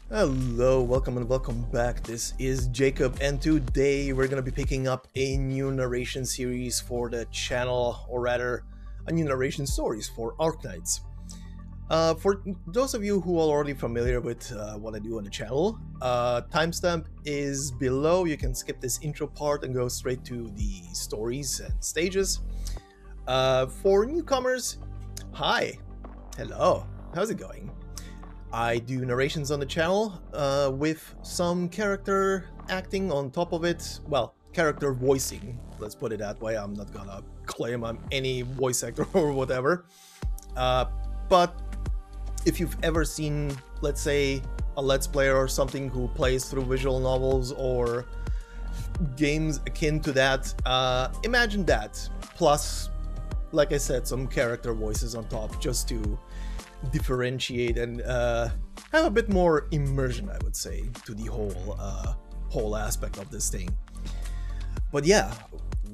Hello, welcome and welcome back. This is Jacob, and today we're gonna be picking up a new narration series for the channel, or rather, a new narration stories for Arknights. For those of you who are already familiar with what I do on the channel, timestamp is below. You can skip this intro part and go straight to the stories and stages. For newcomers, hi, hello, how's it going? I do narrations on the channel with some character acting on top of it. Well, character voicing, let's put it that way. I'm not gonna claim I'm any voice actor or whatever. But if you've ever seen, let's say, a Let's Player or something who plays through visual novels or games akin to that, imagine that. Plus, like I said, some character voices on top just to differentiate and have a bit more immersion, I would say, to the whole aspect of this thing. But yeah,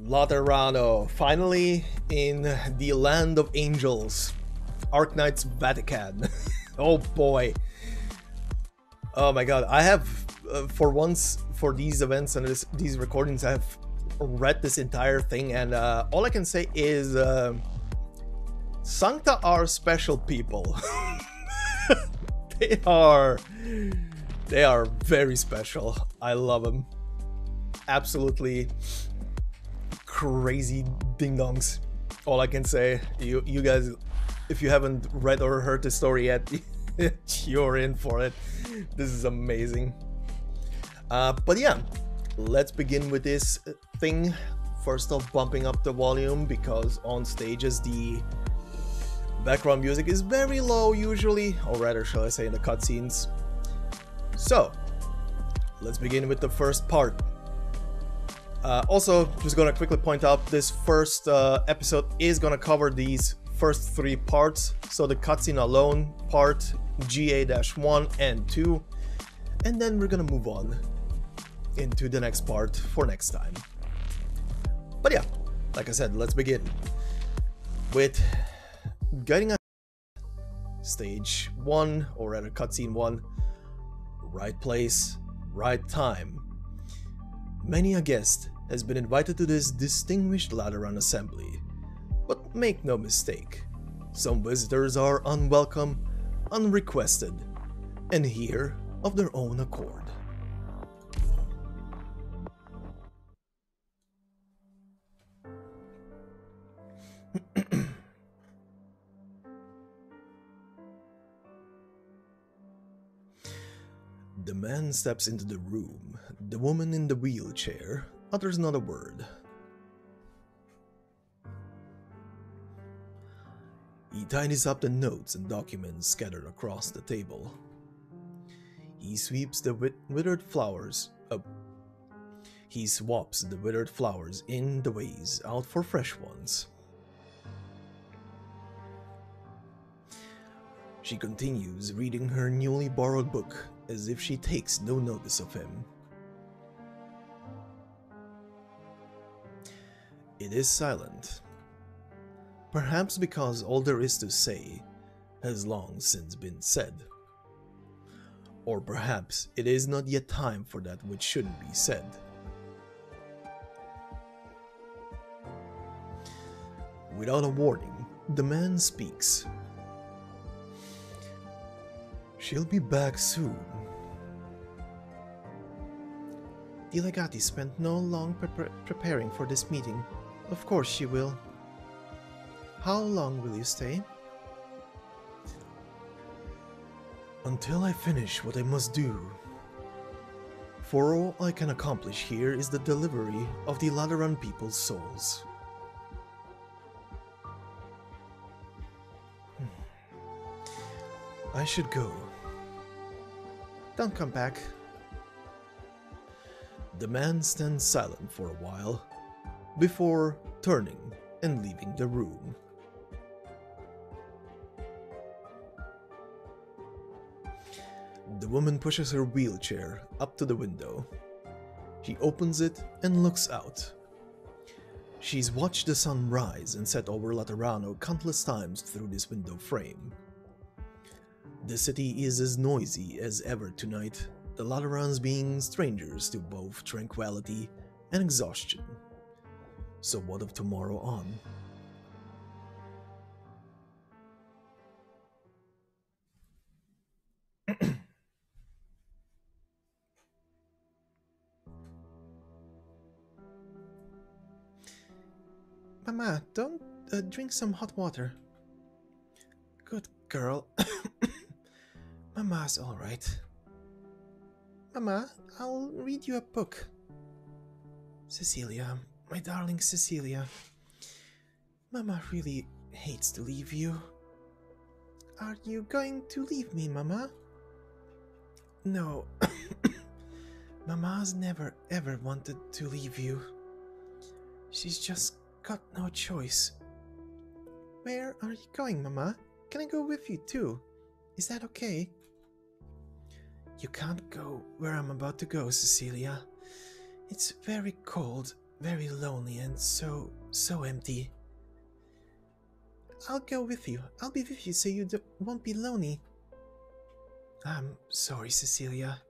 Laterano, finally in the land of angels, Arknights Vatican. Oh boy, oh my god, I have for once, for these events and these recordings, I have read this entire thing, and all I can say is Sankta are special people. They are very special. I love them. Absolutely crazy ding-dongs. All I can say. You guys, if you haven't read or heard the story yet, you're in for it. This is amazing. But yeah, let's begin with this thing. First off, bumping up the volume, because on stages the background music is very low usually, or rather shall I say in the cutscenes. So, let's begin with the first part. Also, just gonna quickly point out, this first episode is gonna cover these first three parts. So the cutscene alone, part GA-1 and 2, and then we're gonna move on into the next part for next time. But yeah, like I said, let's begin with guiding us stage 1, or rather cutscene 1, right place, right time. Many a guest has been invited to this distinguished Lateran assembly, but make no mistake, some visitors are unwelcome, unrequested, and here of their own accord. The man steps into the room. The woman in the wheelchair utters not a word. He tidies up the notes and documents scattered across the table. He sweeps the withered flowers up. He swaps the withered flowers in the vase out for fresh ones. She continues reading her newly borrowed book as if she takes no notice of him. It is silent, perhaps because all there is to say has long since been said. Or perhaps it is not yet time for that which shouldn't be said. Without a warning, the man speaks. She'll be back soon. The legati spent no long preparing for this meeting. Of course she will. How long will you stay? Until I finish what I must do. For all I can accomplish here is the delivery of the Lateran people's souls. I should go. Don't come back. The man stands silent for a while, before turning and leaving the room. The woman pushes her wheelchair up to the window. She opens it and looks out. She's watched the sun rise and set over Laterano countless times through this window frame. The city is as noisy as ever tonight, the Laterans being strangers to both tranquility and exhaustion. So what of tomorrow on? Mama, don't drink some hot water. Good girl. Mama's alright. Mama, I'll read you a book. Cecilia, my darling Cecilia. Mama really hates to leave you. Are you going to leave me, Mama? No. Mama's never ever wanted to leave you. She's just got no choice. Where are you going, Mama? Can I go with you too? Is that okay? You can't go where I'm about to go, Cecilia. It's very cold, very lonely, and so empty. I'll go with you. I'll be with you so you won't be lonely. I'm sorry, Cecilia.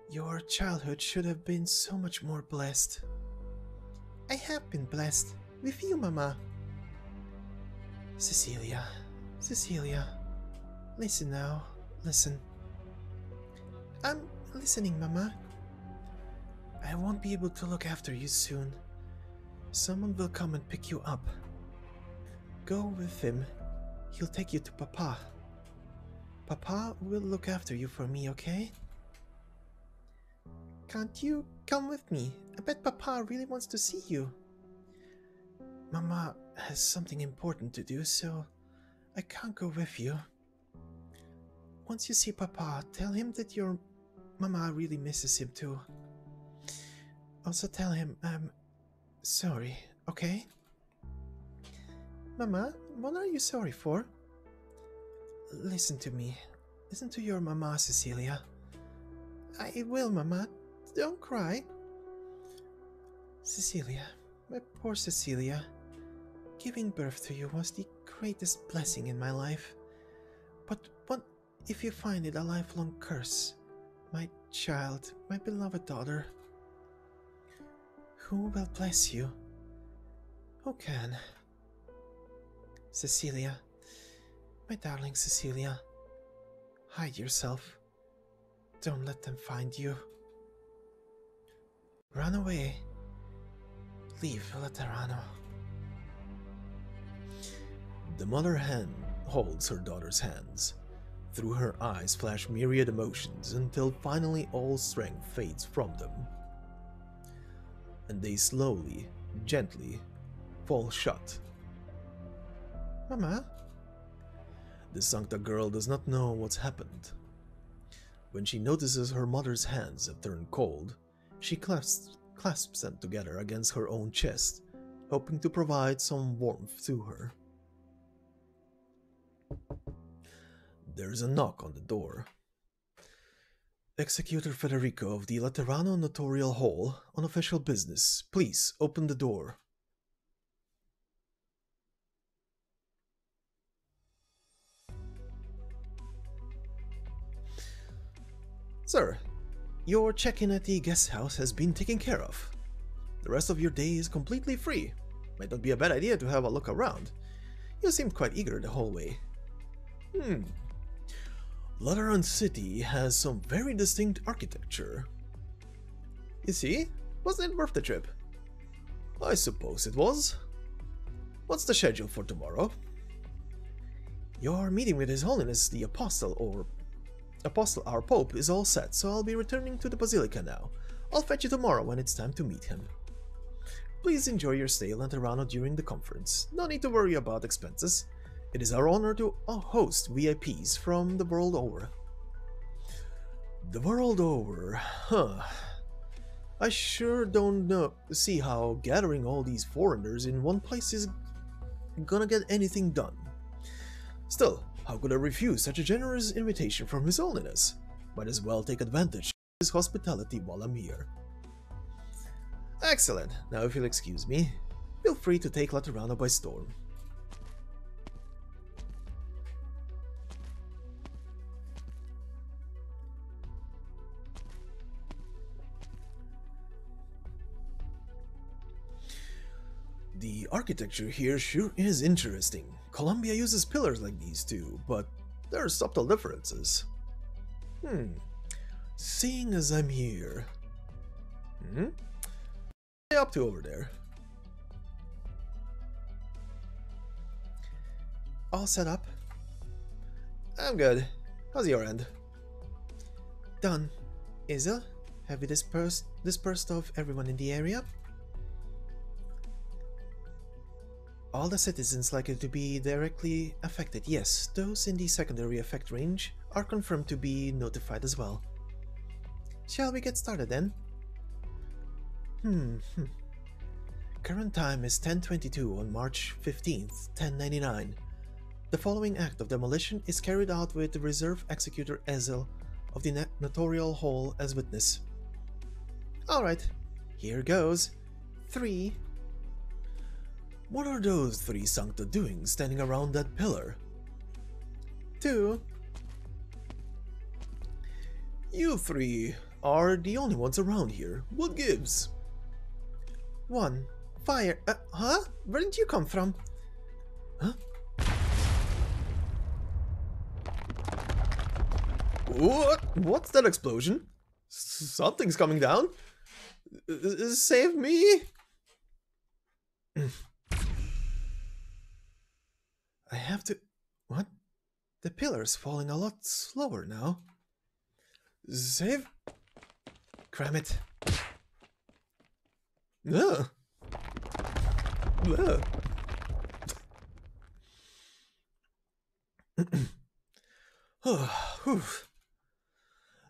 Your childhood should have been so much more blessed. I have been blessed. With you, Mama. Cecilia. Listen now. Listen. I'm listening, Mama. I won't be able to look after you soon. Someone will come and pick you up. Go with him. He'll take you to Papa. Papa will look after you for me, okay? Can't you come with me? I bet Papa really wants to see you. Mama has something important to do, so I can't go with you. Once you see Papa, tell him that your Mama really misses him too. Also tell him I'm sorry, okay? Mama, what are you sorry for? Listen to me. Listen to your Mama, Cecilia. I will, Mama. Don't cry. Cecilia, my poor Cecilia. Giving birth to you was the greatest blessing in my life. But what if you find it a lifelong curse? My child, my beloved daughter. Who will bless you? Who can? Cecilia, my darling Cecilia, hide yourself. Don't let them find you. Run away. Leave Laterano. The mother hen holds her daughter's hands. Through her eyes flash myriad emotions until finally all strength fades from them. And they slowly, gently, fall shut. Mama? The Sankta girl does not know what's happened. When she notices her mother's hands have turned cold, she clasps them together against her own chest, hoping to provide some warmth to her. There's a knock on the door. Executor Federico of the Laterano Notarial Hall, on official business. Please, open the door. Sir, your check-in at the guest house has been taken care of. The rest of your day is completely free. Might not be a bad idea to have a look around. You seemed quite eager the whole way. Lateran City has some very distinct architecture. You see? Wasn't it worth the trip? I suppose it was. What's the schedule for tomorrow? Your meeting with His Holiness the Apostle, our Pope, is all set, so I'll be returning to the Basilica now. I'll fetch you tomorrow when it's time to meet him. Please enjoy your stay in Laterano during the conference. No need to worry about expenses. It is our honor to host VIPs from the world over. The world over, huh? I sure don't see how gathering all these foreigners in one place is gonna get anything done. Still, how could I refuse such a generous invitation from His Holiness? Might as well take advantage of his hospitality while I'm here. Excellent. Now if you'll excuse me, feel free to take Laterano by storm. The architecture here sure is interesting. Columbia uses pillars like these too, but there are subtle differences. Seeing as I'm here... What are you up to over there? All set up? I'm good. How's your end? Done. Isel, have you dispersed of everyone in the area? All the citizens likely to be directly affected, yes. Those in the secondary effect range are confirmed to be notified as well. Shall we get started then? Current time is 10:22 on March 15th, 1099. The following act of demolition is carried out with the Reserve Executor Ezel of the Notarial Hall as witness. Alright, here goes. 3. What are those 3 Sankta doing standing around that pillar? 2. You 3 are the only ones around here. What gives? 1. Fire. Huh? Where did you come from? Huh? What? What's that explosion? Something's coming down. Save me! I have to... What? The pillar's falling a lot slower now. Save? Cram it. Ugh. Ugh.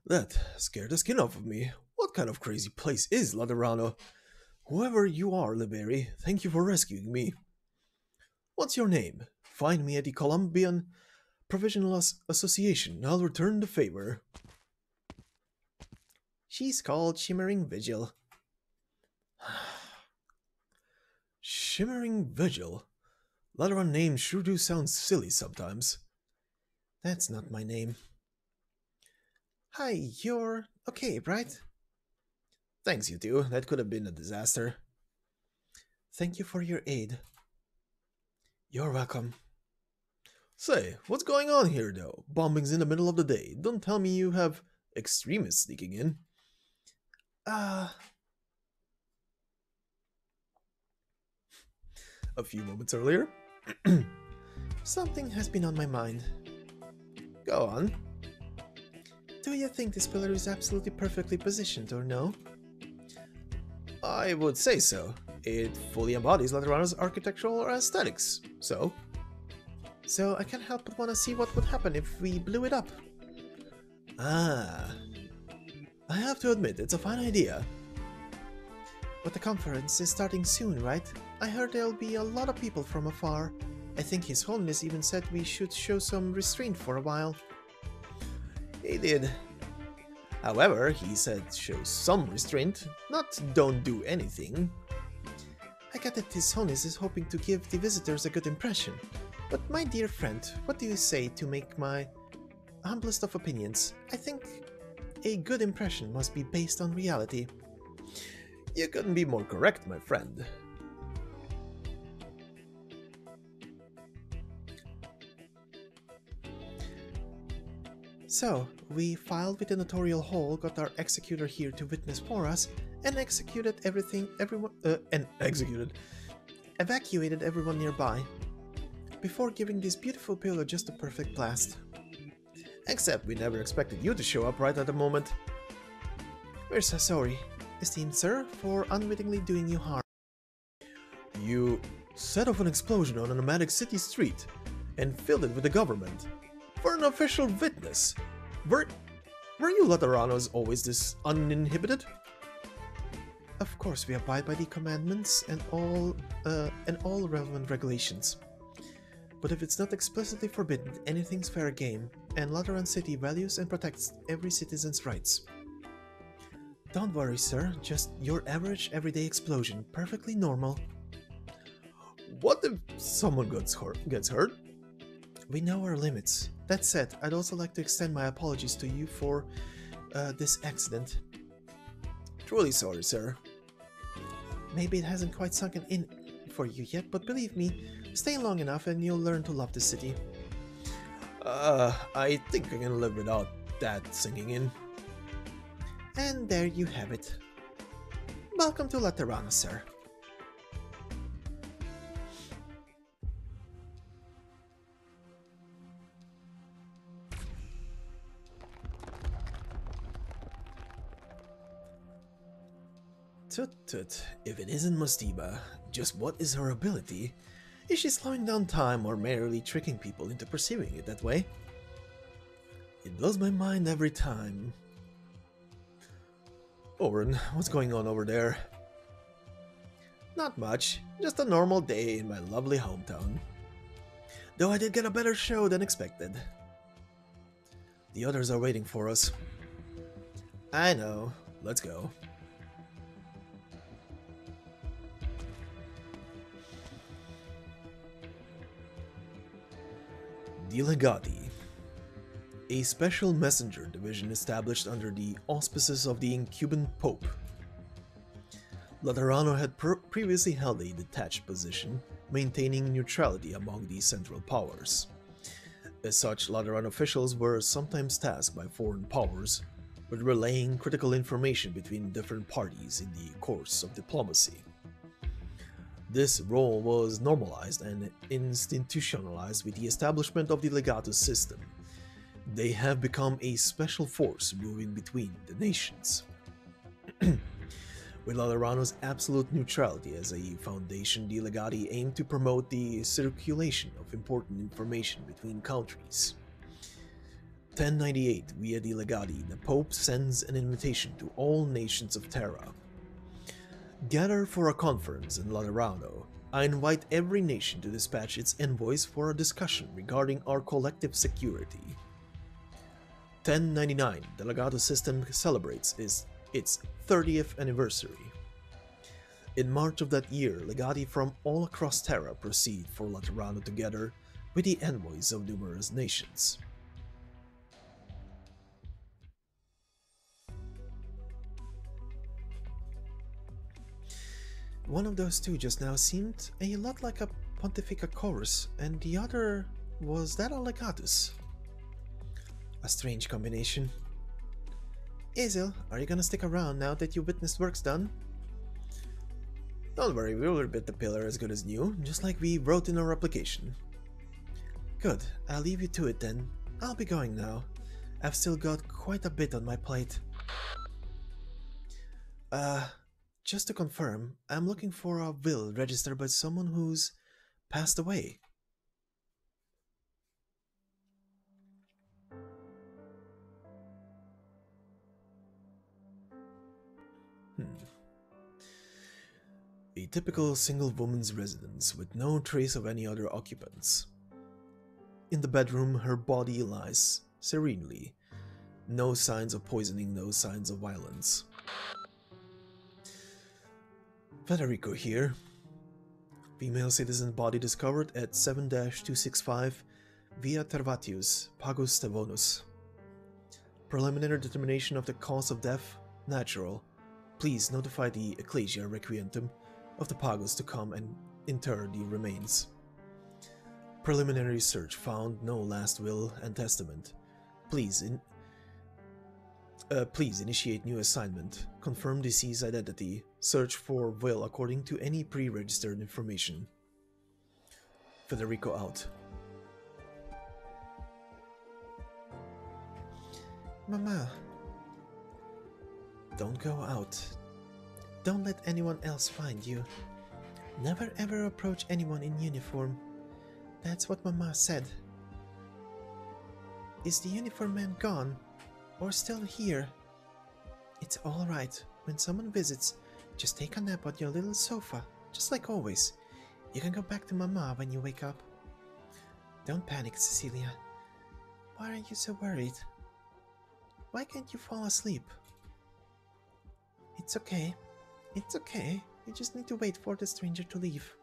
That scared the skin off of me. What kind of crazy place is Laterano? Whoever you are, Liberi, thank you for rescuing me. What's your name? Find me at the Colombian Provisional Association. I'll return the favor. She's called Shimmering Vigil. Shimmering Vigil? Lateran names sure do sound silly sometimes. That's not my name. Hi, you're okay, right? Thanks, you two. That could have been a disaster. Thank you for your aid. You're welcome. Say, what's going on here, though? Bombings in the middle of the day. Don't tell me you have extremists sneaking in. A few moments earlier. Something has been on my mind. Go on. Do you think this pillar is absolutely perfectly positioned, or no? I would say so. It fully embodies Laterano's architectural aesthetics, so... So I can't help but want to see what would happen if we blew it up. Ah. I have to admit, it's a fine idea. But the conference is starting soon, right? I heard there'll be a lot of people from afar. I think His Holiness even said we should show some restraint for a while. He did. However, he said show some restraint, not don't do anything. I get that His Holiness is hoping to give the visitors a good impression. But my dear friend, what do you say to make my humblest of opinions? I think a good impression must be based on reality. You couldn't be more correct, my friend. So, we filed with the Notarial Hall, got our executor here to witness for us, and evacuated everyone nearby, before giving this beautiful pillar just a perfect blast. Except we never expected you to show up right at the moment. We're so sorry, esteemed sir, for unwittingly doing you harm. You set off an explosion on a nomadic city street and filled it with the government. For an official witness. Were you Lateranos always this uninhibited? Of course we abide by the commandments and all relevant regulations. But if it's not explicitly forbidden, anything's fair game, and Lateran City values and protects every citizen's rights. Don't worry, sir, just your average everyday explosion, perfectly normal. What if someone gets hurt? We know our limits. That said, I'd also like to extend my apologies to you for this accident. Truly sorry, sir. Maybe it hasn't quite sunken in for you yet, but believe me, stay long enough and you'll learn to love the city. I think I can live without that sinking in. And there you have it. Welcome to Laterano, sir. Tut tut, if it isn't Mustiba, just what is her ability? Is she slowing down time or merely tricking people into perceiving it that way? It blows my mind every time. Oren, what's going on over there? Not much, just a normal day in my lovely hometown. Though I did get a better show than expected. The others are waiting for us. I know, let's go. The Legati, a special messenger division established under the auspices of the incumbent Pope. Laterano had previously held a detached position, maintaining neutrality among the central powers. As such, Laterano officials were sometimes tasked by foreign powers with relaying critical information between different parties in the course of diplomacy. This role was normalized and institutionalized with the establishment of the legato system. They have become a special force moving between the nations. With Laterano's absolute neutrality as a foundation, the legati aim to promote the circulation of important information between countries. 1098, via the legati, the Pope sends an invitation to all nations of Terra. Gather for a conference in Laterano. I invite every nation to dispatch its envoys for a discussion regarding our collective security. 1099, the legato system celebrates its 30th anniversary. In March of that year, legati from all across Terra proceed for Laterano together with the envoys of numerous nations. One of those two just now seemed a lot like a Pontifica Chorus, and the other was that a Legatus. A strange combination. Azel, are you gonna stick around now that you witnessed work's done? Don't worry, we'll rebuild the pillar as good as new, just like we wrote in our application. Good, I'll leave you to it then. I'll be going now. I've still got quite a bit on my plate. Just to confirm, I'm looking for a will registered by someone who's passed away. A typical single woman's residence with no trace of any other occupants. In the bedroom, her body lies serenely. No signs of poisoning, no signs of violence. Federico here. Female citizen body discovered at 7-265 Via Tervatius, Pagus Tevonus. Preliminary determination of the cause of death, natural. Please notify the Ecclesia Requientum of the Pagus to come and inter the remains. Preliminary search found no last will and testament. Please initiate new assignment. Confirm deceased identity. Search for will according to any pre-registered information. Federico out. Mama, don't go out. Don't let anyone else find you. Never ever approach anyone in uniform. That's what Mama said. Is the uniform man gone? Or still here? It's alright. When someone visits, just take a nap on your little sofa, just like always. You can go back to Mama when you wake up. Don't panic, Cecilia. Why are you so worried? Why can't you fall asleep? It's okay. It's okay. You just need to wait for the stranger to leave.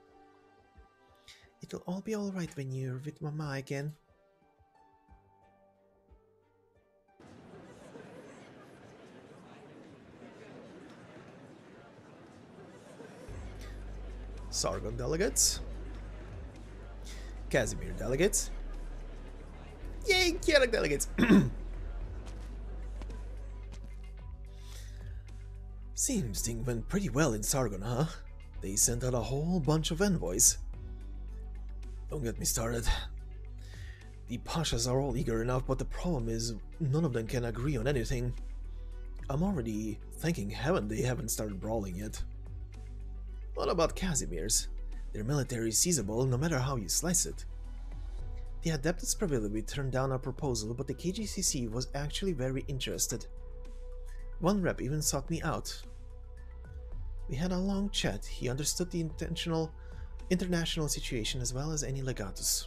It'll all be alright when you're with Mama again. Sargon delegates. Casimir delegates. Yay, Kiarak delegates! Seems things went pretty well in Sargon, huh? They sent out a whole bunch of envoys. Don't get me started. The Pashas are all eager enough, but the problem is none of them can agree on anything. I'm already thanking heaven they haven't started brawling yet. What about Casimir's? Their military is seizable no matter how you slice it. The Adeptus Privilege turned down our proposal, but the KGCC was actually very interested. One rep even sought me out. We had a long chat. He understood the international situation as well as any legatus.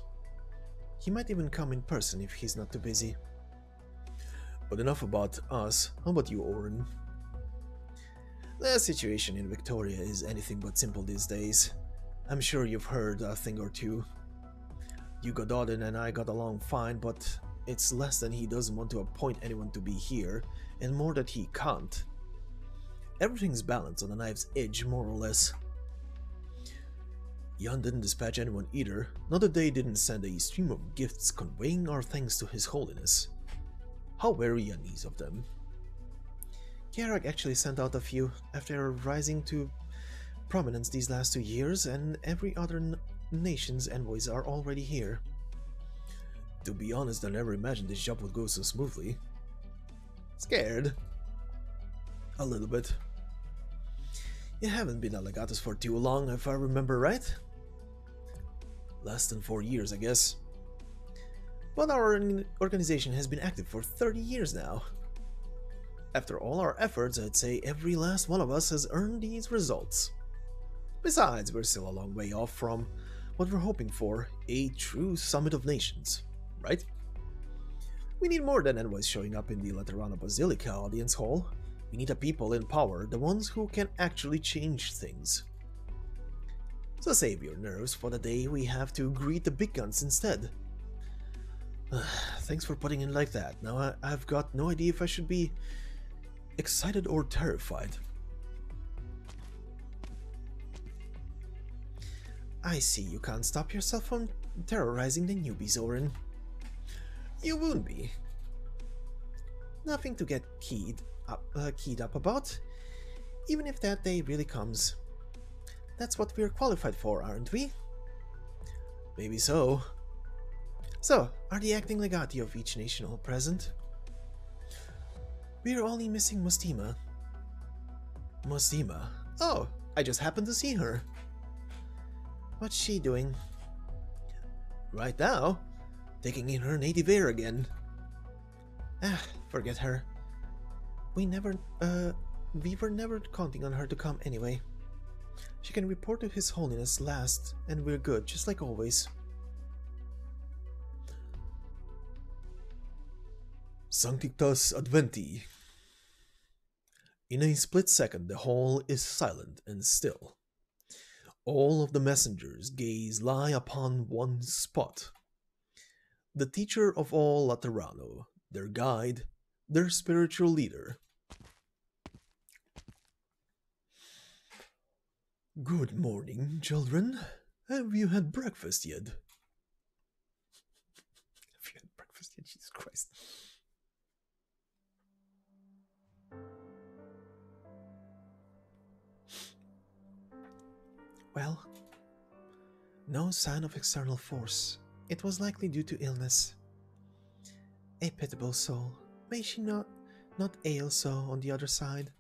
He might even come in person if he's not too busy. But enough about us. How about you, Oren? The situation in Victoria is anything but simple these days. I'm sure you've heard a thing or two. Hugo Dodden and I got along fine, but it's less than he doesn't want to appoint anyone to be here, and more that he can't. Everything's balanced on a knife's edge, more or less. Jan didn't dispatch anyone either, not that they didn't send a stream of gifts conveying our thanks to His Holiness. How very Jan is of them. Kiarak actually sent out a few after rising to prominence these last 2 years, and every other nation's envoys are already here. To be honest, I never imagined this job would go so smoothly. Scared. A little bit. You haven't been a legatus for too long, if I remember right. Less than 4 years, I guess. But our organization has been active for 30 years now. After all our efforts, I'd say every last one of us has earned these results. Besides, we're still a long way off from what we're hoping for, a true summit of nations, right? We need more than envoys showing up in the Laterano Basilica audience hall. We need a people in power, the ones who can actually change things. So save your nerves for the day we have to greet the big guns instead. Thanks for putting it like that. Now I've got no idea if I should be excited or terrified. I see you can't stop yourself from terrorizing the newbies, Oren. You won't be. Nothing to get keyed up about, even if that day really comes. That's what we're qualified for, aren't we? Maybe so. So, are the acting legati of each nation all present? We're only missing Mostima. Mostima? Oh, I just happened to see her. What's she doing? Right now, taking in her native air again. Forget her. We were never counting on her to come anyway. She can report to His Holiness last, and we're good, just like always. Sanctitas Adventi. In a split second, the hall is silent and still. All of the messengers' gaze lie upon one spot. The teacher of all Laterano, their guide, their spiritual leader. Good morning, children. Have you had breakfast yet? Have you had breakfast yet? Jesus Christ. Well, no sign of external force. It was likely due to illness. A pitiable soul. May she not ail so on the other side.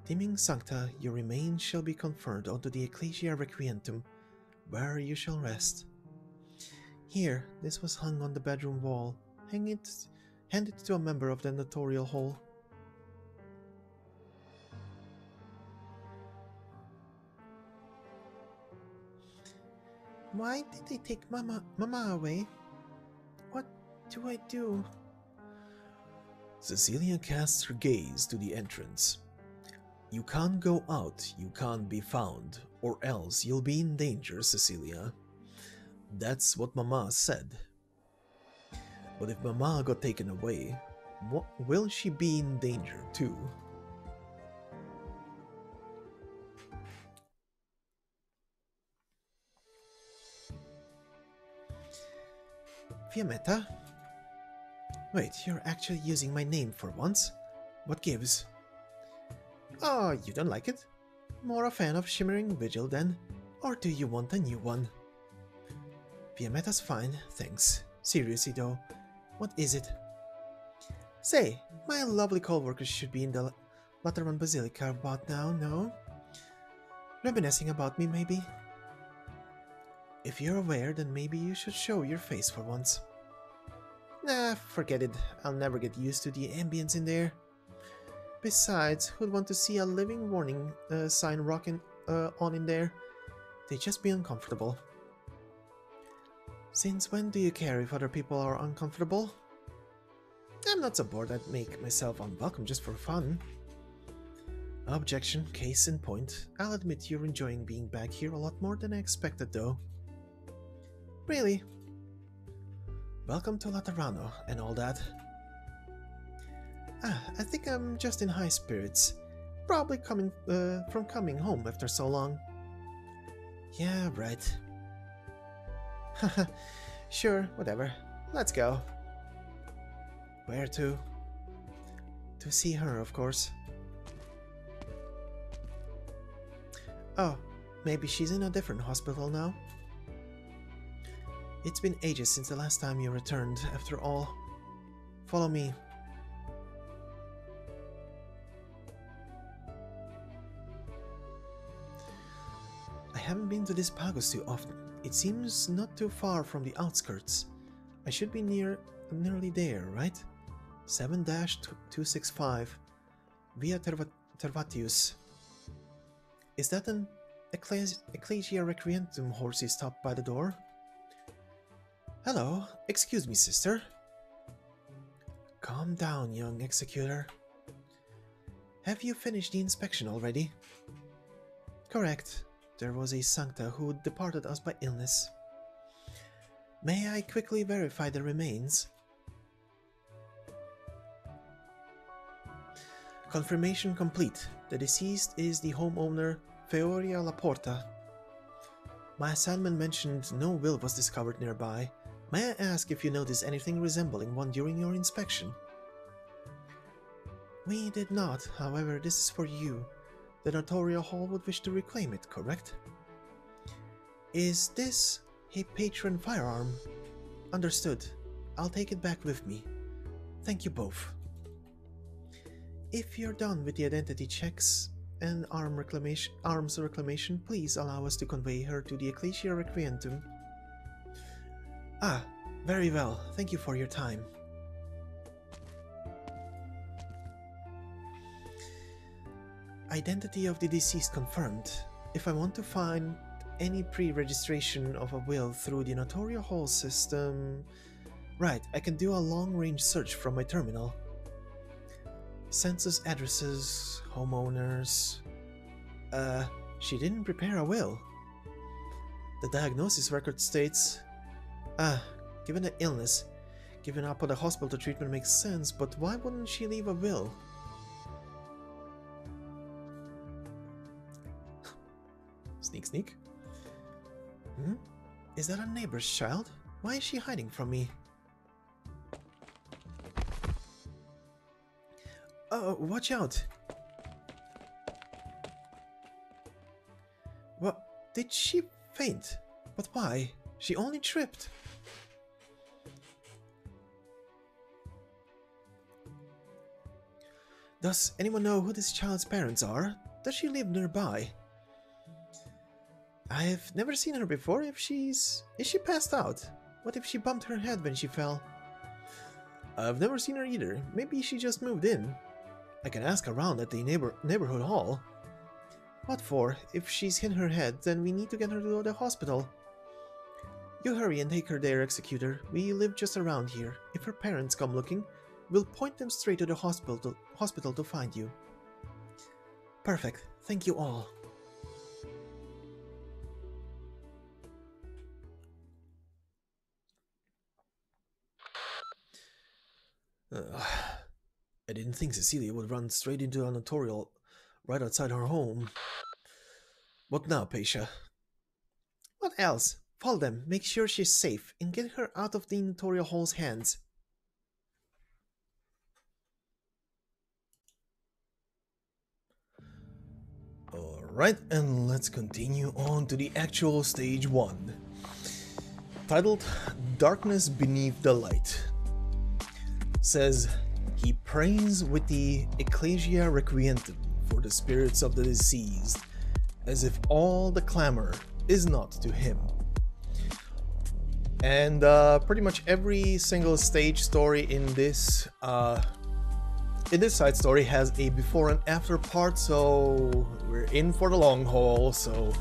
Deeming Sankta, your remains shall be conferred unto the Ecclesia Requientum, where you shall rest. Here, this was hung on the bedroom wall. Hand it to a member of the notarial hall. Why did they take Mama away? What do I do? Cecilia casts her gaze to the entrance. You can't go out, you can't be found, or else you'll be in danger, Cecilia. That's what Mama said. But if Mama got taken away, will she be in danger too? Fiammetta? Wait, you're actually using my name for once? What gives? Oh, you don't like it? More a fan of Shimmering Vigil then? Or do you want a new one? Fiammetta's fine, thanks. Seriously though, what is it? Say, my lovely co-workers should be in the Lateran Basilica about now, no? Reminiscing about me, maybe? If you're aware, then maybe you should show your face for once. Nah, forget it. I'll never get used to the ambience in there. Besides, who'd want to see a living warning sign rocking on in there? They'd just be uncomfortable. Since when do you care if other people are uncomfortable? I'm not so bored I'd make myself unwelcome just for fun. Objection, case in point. I'll admit you're enjoying being back here a lot more than I expected though. Really? Welcome to Laterano and all that. I think I'm just in high spirits. Probably coming from coming home after so long. Yeah, right. Haha, sure, whatever. Let's go. Where to? To see her, of course. Oh, maybe she's in a different hospital now? It's been ages since the last time you returned, after all. Follow me. I haven't been to this Pagos too often. It seems not too far from the outskirts. I should be nearly there, right? 7-265 Via Tervatius. Is that an Ecclesia Requientum horsey stopped by the door? Hello, excuse me, sister. Calm down, young executor. Have you finished the inspection already? Correct. There was a Sankta who departed us by illness. May I quickly verify the remains? Confirmation complete. The deceased is the homeowner Feoria Laporta. My assignment mentioned no will was discovered nearby. May I ask if you noticed anything resembling one during your inspection? We did not, however, this is for you. The Notorial Hall would wish to reclaim it, correct? Is this a patron firearm? Understood. I'll take it back with me. Thank you both. If you're done with the identity checks and arms reclamation, please allow us to convey her to the Ecclesia Requientum. Ah, very well. Thank you for your time. Identity of the deceased confirmed. If I want to find any pre-registration of a will through the Notorial Hall system... Right, I can do a long-range search from my terminal. Census addresses, homeowners... she didn't prepare a will. The diagnosis record states... given the illness, giving up on the hospital treatment makes sense, but why wouldn't she leave a will? Sneak, sneak. Is that a neighbor's child? Why is she hiding from me? Watch out! What? Did she faint? But why? She only tripped. Does anyone know who this child's parents are? Does she live nearby? I've never seen her before. Is she passed out? What if she bumped her head when she fell? I've never seen her either. Maybe she just moved in. I can ask around at the neighborhood hall. What for? If she's hit her head, then we need to get her to the hospital. You hurry and take her there, Executor. We live just around here. If her parents come looking, we'll point them straight to the hospital to find you. Perfect. Thank you all. I didn't think Cecilia would run straight into a Notorial right outside her home. What now, Paisha? What else? Follow them, make sure she's safe, and get her out of the Notorial Hall's hands. Alright, and let's continue on to the actual stage 1. Titled Darkness Beneath the Light. Says, he prays with the Ecclesia Requientem for the spirits of the deceased, as if all the clamor is not to him. And pretty much every single stage story in this side story has a before and after part, so we're in for the long haul. So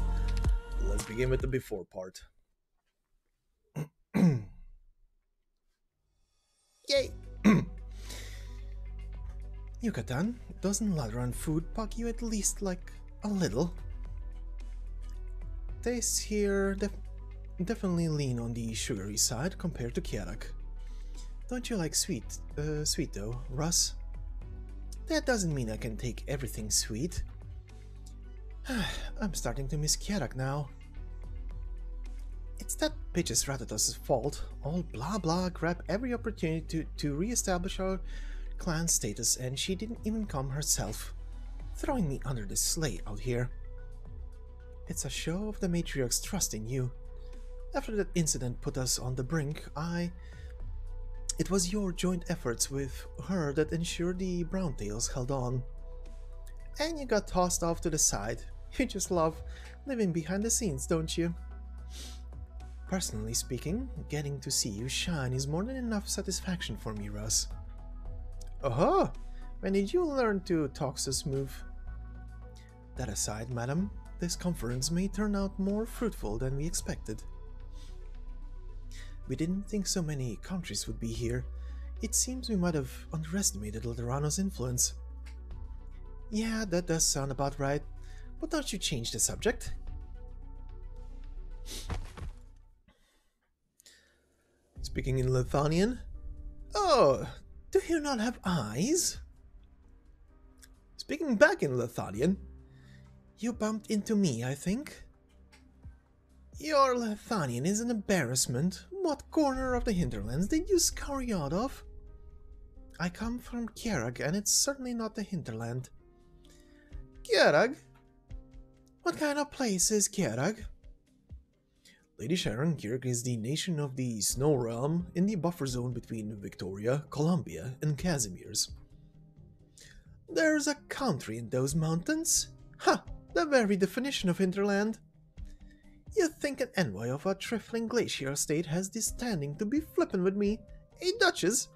let's begin with the before part. Yay! Yucatan, doesn't Lateran food bug you at least like a little? Tastes here definitely lean on the sugary side compared to Kiarak. Don't you like sweet though, Russ? That doesn't mean I can take everything sweet. I'm starting to miss Kiarak now. It's that bitch's Ratatas' fault. All blah blah grab every opportunity to re-establish our clan status, and she didn't even come herself, throwing me under the sleigh out here. It's a show of the matriarch's trust in you. After that incident put us on the brink, it was your joint efforts with her that ensured the Browntails held on. And you got tossed off to the side. You just love living behind the scenes, don't you? Personally speaking, getting to see you shine is more than enough satisfaction for me, Russ. Oh, when did you learn to talk so smooth? That aside, madam, this conference may turn out more fruitful than we expected. We didn't think so many countries would be here. It seems we might have underestimated Laterano's influence. Yeah, that does sound about right, but don't you change the subject? Speaking in Lithanian. Oh, do you not have eyes? Speaking back in Lithanian. You bumped into me, I think. Your Lithanian is an embarrassment. What corner of the hinterlands did you scurry out of? I come from Kiarag, and it's certainly not the hinterland. Kiarag? What kind of place is Kiarag? Lady Sharon, Kiarag is the nation of the Snow Realm in the buffer zone between Victoria, Columbia, and Casimir's. There's a country in those mountains? Ha! The very definition of hinterland. You think an envoy of a trifling glacier state has the standing to be flippin' with me, a duchess?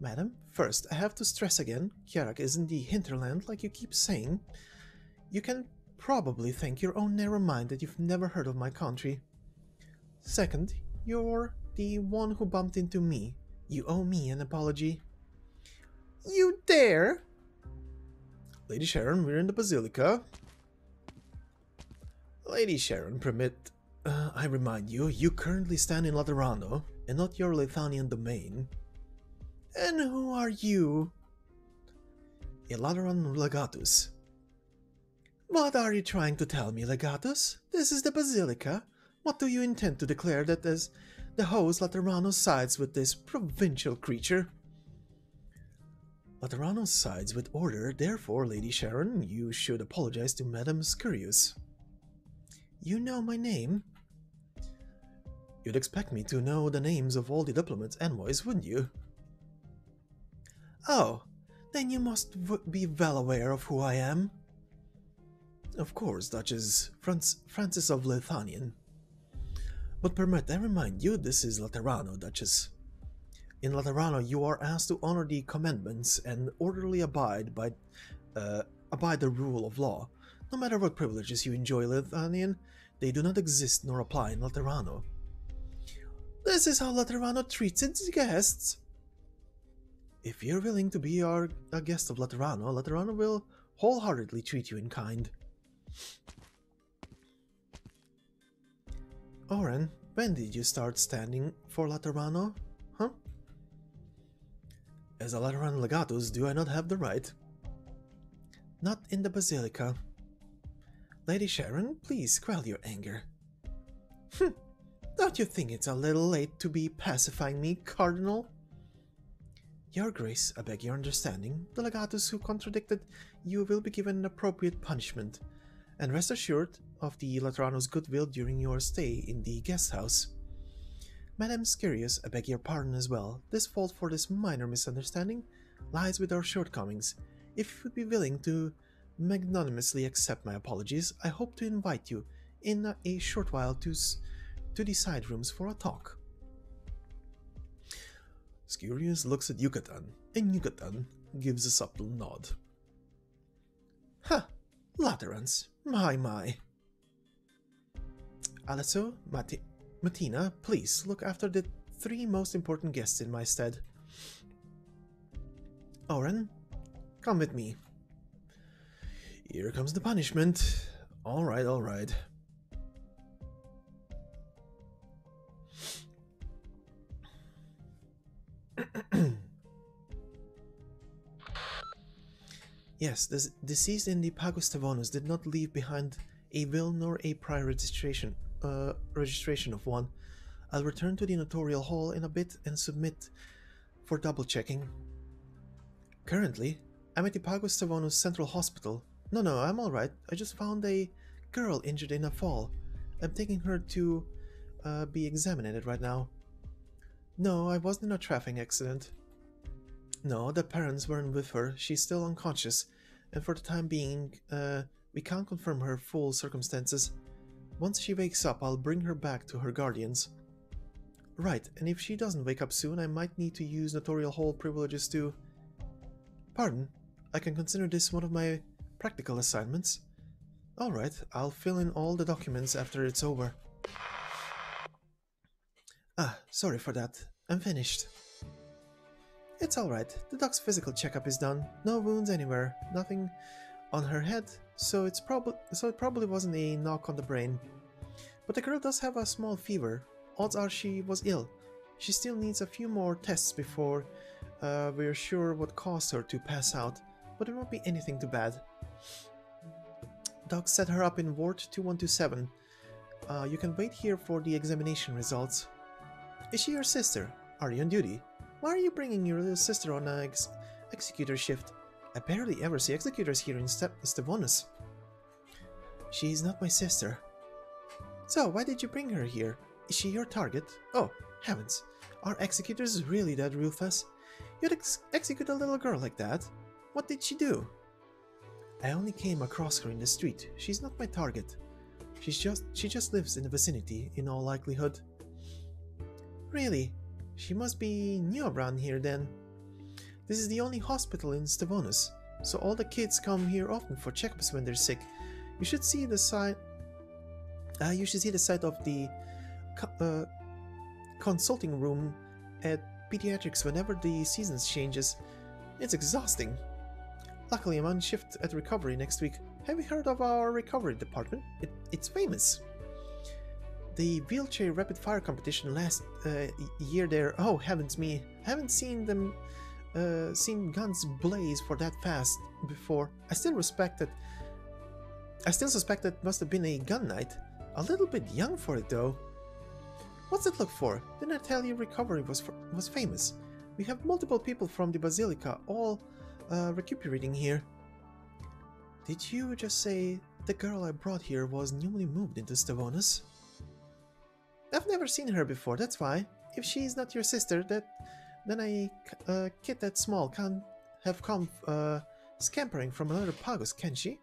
Madam, first I have to stress again, Kiarag isn't the hinterland like you keep saying. You can probably thank your own narrow mind that you've never heard of my country. Second, you're the one who bumped into me. You owe me an apology. You dare? Lady Sharon, we're in the Basilica. Lady Sharon, I remind you, you currently stand in Laterano, and not your Lithanian domain. And who are you? A Lateran legatus. What are you trying to tell me, legatus? This is the Basilica. What do you intend to declare that as the host Laterano sides with this provincial creature? Laterano sides with order, therefore, Lady Sharon, you should apologize to Madame Scurius. You know my name? You'd expect me to know the names of all the diplomats' envoys, wouldn't you? Oh, then you must be well aware of who I am. Of course, Duchess Francis of Lithanian. But permit I remind you, this is Laterano, Duchess. In Laterano, you are asked to honor the commandments and orderly abide the rule of law. No matter what privileges you enjoy, Lithanian, they do not exist nor apply in Laterano. This is how Laterano treats its guests. If you're willing to be a guest of Laterano, Laterano will wholeheartedly treat you in kind. Oren, when did you start standing for Laterano? Huh? As a Lateran legatus, do I not have the right? Not in the Basilica. Lady Sharon, please quell your anger. Don't you think it's a little late to be pacifying me, Cardinal? Your Grace, I beg your understanding. The legatus who contradicted you will be given an appropriate punishment, and rest assured of the Laterano's goodwill during your stay in the guest house. Madame Scarius, I beg your pardon as well. This fault for this minor misunderstanding lies with our shortcomings. If you would be willing to magnanimously accept my apologies, I hope to invite you in a short while to the side rooms for a talk. Scarius looks at Yucatan, and Yucatan gives a subtle nod. Ha! Laterans, my. Also, Martina, please look after the 3 most important guests in my stead. Oren, come with me. Here comes the punishment. All right. Yes, the deceased in the Pagus Tavonus did not leave behind a will nor a prior registration of one. I'll return to the notarial hall in a bit and submit for double-checking. Currently, I'm at the Pagus Tavonus Central Hospital. No, I'm alright. I just found a girl injured in a fall. I'm taking her to be examined right now. No, I wasn't in a traffic accident. No, the parents weren't with her. She's still unconscious, and for the time being, we can't confirm her full circumstances. Once she wakes up, I'll bring her back to her guardians. Right, and if she doesn't wake up soon, I might need to use notarial hall privileges to... Pardon, I can consider this one of my practical assignments. Alright, I'll fill in all the documents after it's over. Sorry for that. I'm finished. It's alright. The doc's physical checkup is done. No wounds anywhere. Nothing on her head, so it probably wasn't a knock on the brain. But the girl does have a small fever. Odds are she was ill. She still needs a few more tests before we're sure what caused her to pass out, but it won't be anything too bad. Doc set her up in Ward 2127. You can wait here for the examination results. Is she your sister? Are you on duty? Why are you bringing your little sister on an executor shift? I barely ever see executors here in Stevonus. She's not my sister. So, why did you bring her here? Is she your target? Oh, heavens. Are executors really that ruthless? You'd execute a little girl like that? What did she do? I only came across her in the street. She's not my target. She just lives in the vicinity, in all likelihood. Really? She must be new around here then. This is the only hospital in Stevonus, so all the kids come here often for checkups when they're sick. You should see the site. You should see the site of the consulting room at pediatrics whenever the season changes. It's exhausting. Luckily, I'm on shift at recovery next week. Have you heard of our recovery department? It's famous. The wheelchair rapid fire competition last year there. Oh heavens me! I haven't seen them seen guns blaze for that fast before. I still suspect that must have been a gun night. A little bit young for it though. What's it look for? Didn't I tell you recovery was famous? We have multiple people from the Basilica all recuperating here. Did you just say the girl I brought here was newly moved into Stevonus? I've never seen her before, that's why. If she's not your sister, then a kid that small can't have come scampering from another Pagus, can she?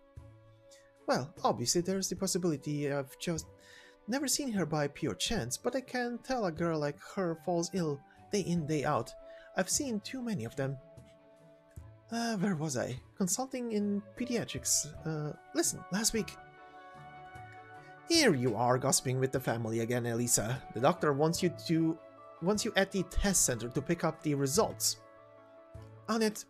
Well, obviously there's the possibility I've just never seen her by pure chance, but I can't tell a girl like her falls ill day in, day out. I've seen too many of them. Where was I? Consulting in pediatrics. Listen, last week... Here you are gossiping with the family again, Elisa. The doctor wants you at the test center to pick up the results. On it.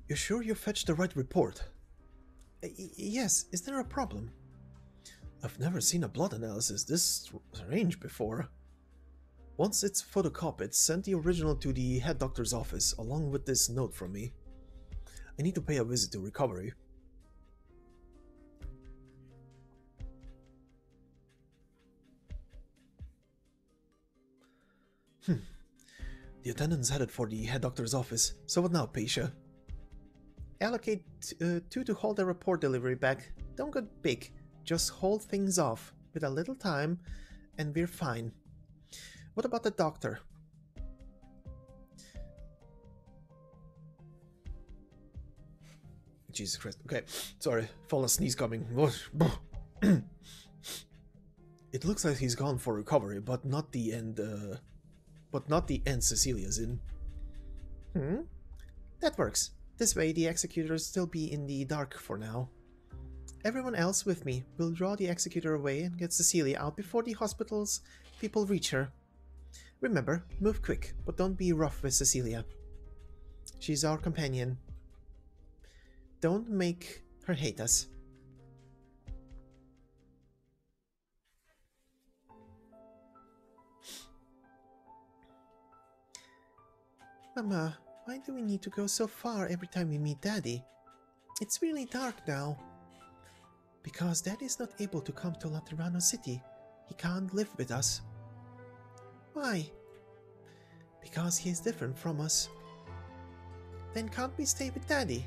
You sure you fetched the right report? Yes, is there a problem? I've never seen a blood analysis this strange before. Once it's photocopied, send the original to the head doctor's office, along with this note from me. I need to pay a visit to recovery. The attendant's headed for the head doctor's office. So what now, Pasha? Allocate 2 to hold the report delivery back. Don't get big. Just hold things off. With a little time, and we're fine. What about the doctor? Jesus Christ. Okay, sorry. Felt a sneeze coming. It looks like he's gone for recovery, but not the end. But not the end Cecilia's in. That works. This way, the executor will still be in the dark for now. Everyone else with me will draw the executor away and get Cecilia out before the hospital's people reach her. Remember, move quick, but don't be rough with Cecilia. She's our companion. Don't make her hate us. Mama, why do we need to go so far every time we meet Daddy? It's really dark now. Because Daddy's not able to come to Laterano City. He can't live with us. Why? Because he is different from us. Then can't we stay with Daddy?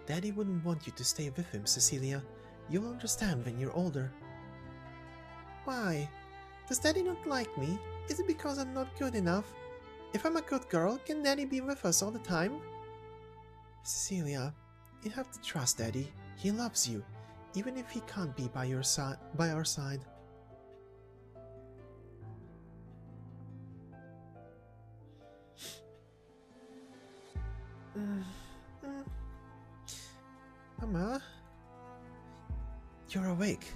Daddy wouldn't want you to stay with him, Cecilia. You'll understand when you're older. Why? Does Daddy not like me? Is it because I'm not good enough? If I'm a good girl, can Daddy be with us all the time? Cecilia, you have to trust Daddy. He loves you, even if he can't be by our side. Mama? You're awake.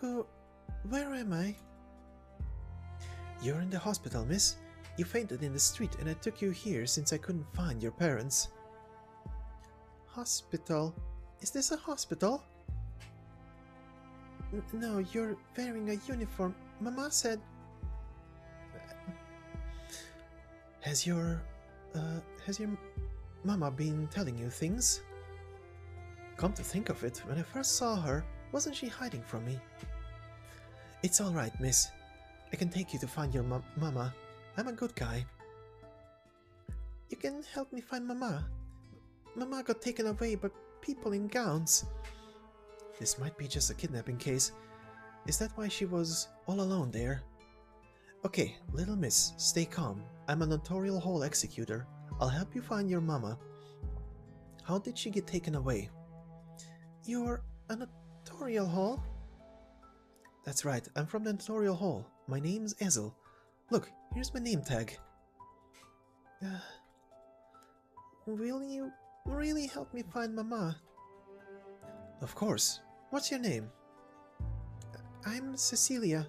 Where am I? You're in the hospital, miss. You fainted in the street and I took you here since I couldn't find your parents. Hospital? Is this a hospital? No, you're wearing a uniform. Mama said... Has your mama been telling you things? Come to think of it, when I first saw her, wasn't she hiding from me? It's alright, miss. I can take you to find your mama. I'm a good guy. You can help me find Mama. Mama got taken away by people in gowns. This might be just a kidnapping case. Is that why she was all alone there? Okay, little miss, stay calm. I'm a notorial hall executor. I'll help you find your mama. How did she get taken away? You're a notorial hall? That's right, I'm from the notorial hall. My name's Ezel. Look, here's my name tag. Will you really help me find Mama? Of course. What's your name? I'm Cecilia.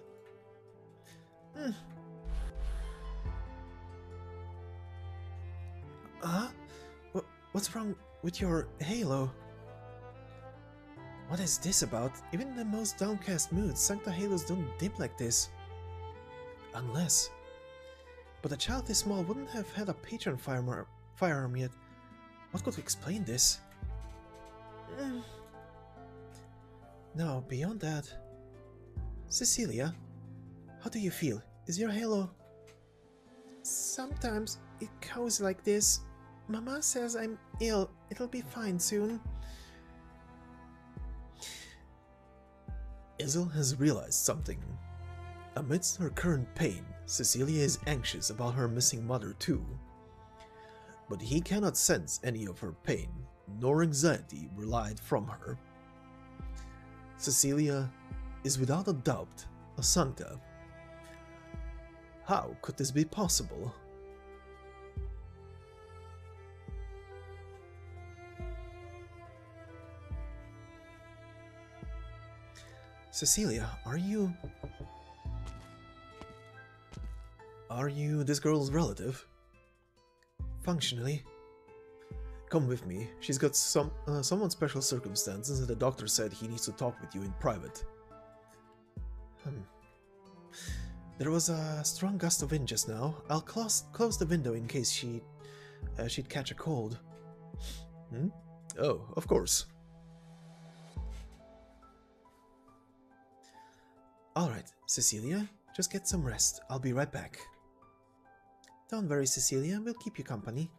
What's wrong with your halo? What is this about? Even in the most downcast moods, Sankta halos don't dim like this. Unless... But a child this small wouldn't have had a patron firearm yet. What could explain this? No, beyond that... Cecilia, how do you feel? Is your halo... Sometimes it goes like this. Mama says I'm ill. It'll be fine soon. Ezel has realized something. Amidst her current pain, Cecilia is anxious about her missing mother too. But he cannot sense any of her pain, nor anxiety relied from her. Cecilia is without a doubt a Sankta. How could this be possible? Cecilia, are you this girl's relative? Functionally. Come with me. She's got somewhat special circumstances and the doctor said he needs to talk with you in private. There was a strong gust of wind just now. I'll close the window in case she'd catch a cold. Hmm? Oh, of course. Alright, Cecilia, just get some rest. I'll be right back. Don't worry, Cecilia, we'll keep you company.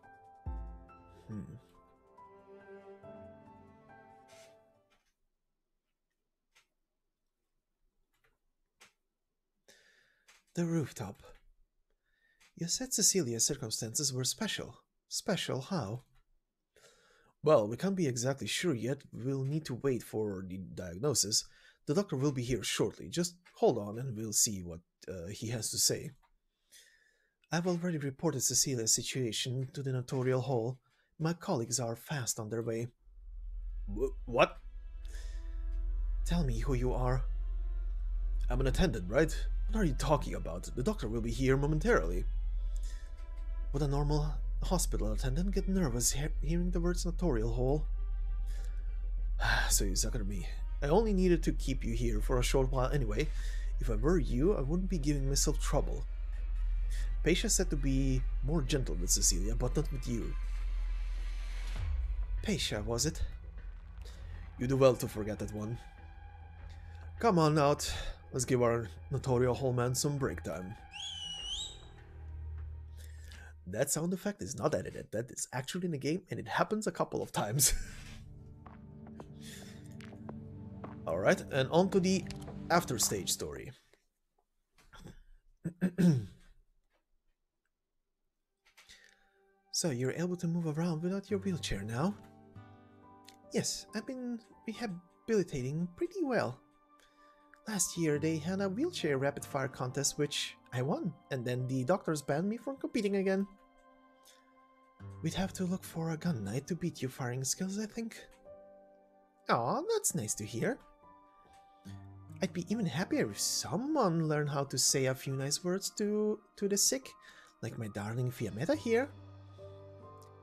The rooftop. You said Cecilia's circumstances were special. Special how? Well, we can't be exactly sure yet. We'll need to wait for the diagnosis. The doctor will be here shortly. Just hold on and we'll see what he has to say. I've already reported Cecilia's situation to the notarial hall. My colleagues are fast on their way. What? Tell me who you are. I'm an attendant, right? What are you talking about? The doctor will be here momentarily. Would a normal hospital attendant get nervous hearing the words notarial hall? So you sucker me. I only needed to keep you here for a short while anyway. If I were you, I wouldn't be giving myself trouble. Paisha said to be more gentle with Cecilia, but not with you. Paisha, was it? You do well to forget that one. Come on out. Let's give our notarial hall man some break time. That sound effect is not edited. That is actually in the game, and it happens a couple of times. Alright, and on to the after stage story. So you're able to move around without your wheelchair now? Yes, I've been rehabilitating pretty well. Last year they had a wheelchair rapid fire contest which I won, and then the doctors banned me from competing again. We'd have to look for a gun knight to beat your firing skills, I think. Aw, that's nice to hear. I'd be even happier if someone learned how to say a few nice words to the sick, like my darling Fiametta here.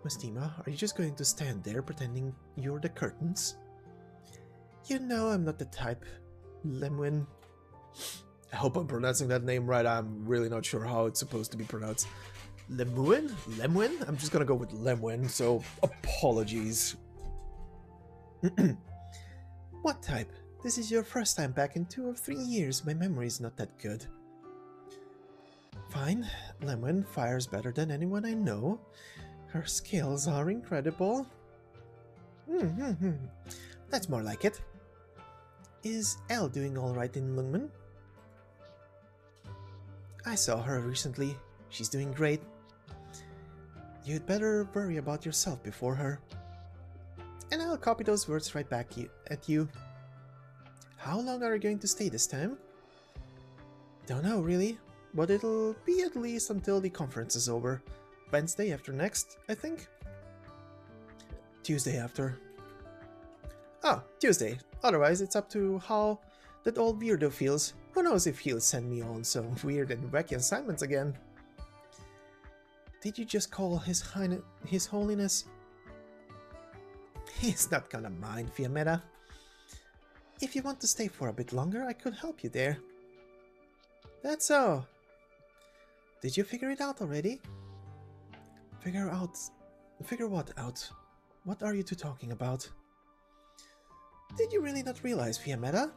Mastima, are you just going to stand there pretending you're the curtains? You know I'm not the type, Lemwin. I hope I'm pronouncing that name right. I'm really not sure how it's supposed to be pronounced. Lemwin? Lemwin? I'm just gonna go with Lemwin, so apologies. What type? This is your first time back in 2 or 3 years. My memory's not that good. Fine. Lemwin fires better than anyone I know. Her skills are incredible. That's more like it. Is Elle doing alright in Lungmen? I saw her recently. She's doing great. You'd better worry about yourself before her. And I'll copy those words right back at you. How long are you going to stay this time? Don't know, really. But it'll be at least until the conference is over. Wednesday after next, I think? Tuesday after. Oh, Tuesday. Otherwise, it's up to how that old weirdo feels. Who knows if he'll send me on some weird and wacky assignments again. Did you just call His Holiness? He's not gonna mind, Fiametta. If you want to stay for a bit longer, I could help you there. That's so. Did you figure it out already? Figure what out? What are you two talking about? Did you really not realize, Fiametta?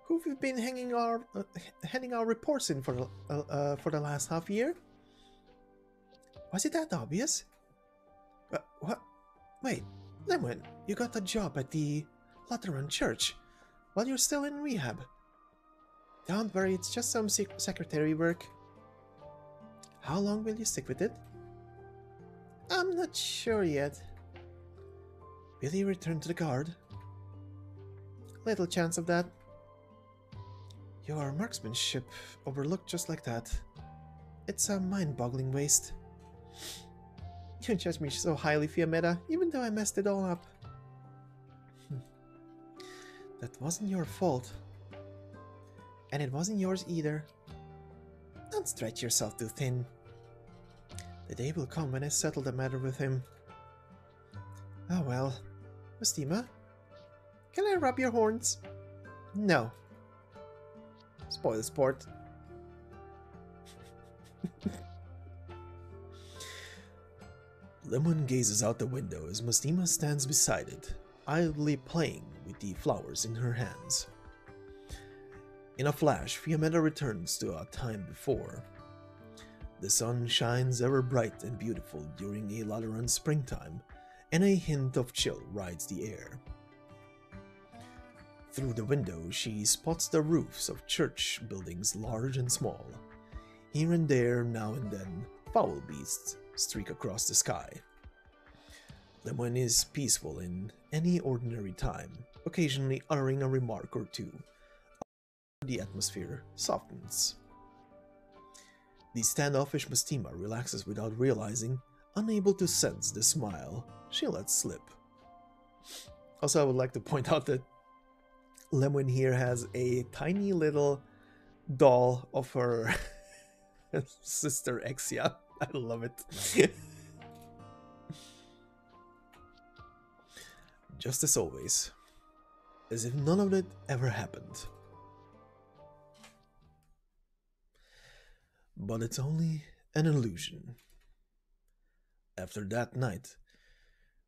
Who we've been handing our reports in for the last half year? Was it that obvious? What? Wait, Lemwin, you got a job at the Lateran Church while you're still in rehab. Don't worry, it's just some secretary work. How long will you stick with it? I'm not sure yet. Will you return to the guard? Little chance of that. Your marksmanship overlooked just like that. It's a mind-boggling waste. You judge me so highly, Fiametta, even though I messed it all up. That wasn't your fault. And it wasn't yours either. Don't stretch yourself too thin. The day will come when I settle the matter with him. Oh well. Mastima? Can I rub your horns? No. Spoil sport. Lemon gazes out the window as Mustima stands beside it, idly playing with the flowers in her hands. In a flash, Fiametta returns to a time before. The sun shines ever bright and beautiful during a Lateran springtime, and a hint of chill rides the air. Through the window, she spots the roofs of church buildings large and small. Here and there, now and then, foul beasts streak across the sky. Lemon is peaceful in any ordinary time, occasionally uttering a remark or two. The atmosphere softens. The standoffish Mustima relaxes without realizing, unable to sense the smile she lets slip. Also, I would like to point out that Lemon here has a tiny little doll of her sister Exia. I love it. Just as always, as if none of it ever happened. But it's only an illusion. After that night,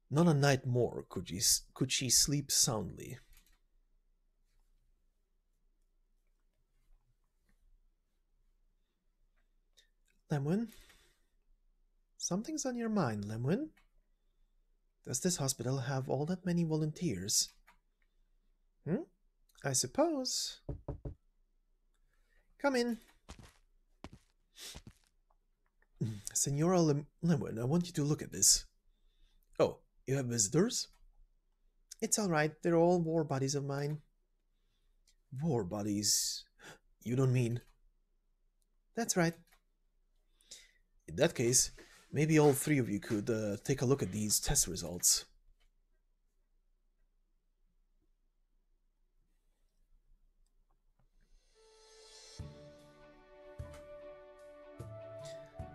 not a night more could she sleep soundly. Lemon? Something's on your mind, Lemon. Does this hospital have all that many volunteers? I suppose. Come in. Senora Lemon, I want you to look at this. Oh, you have visitors? It's alright, they're all war buddies of mine. War buddies? You don't mean... That's right. In that case, maybe all three of you could take a look at these test results.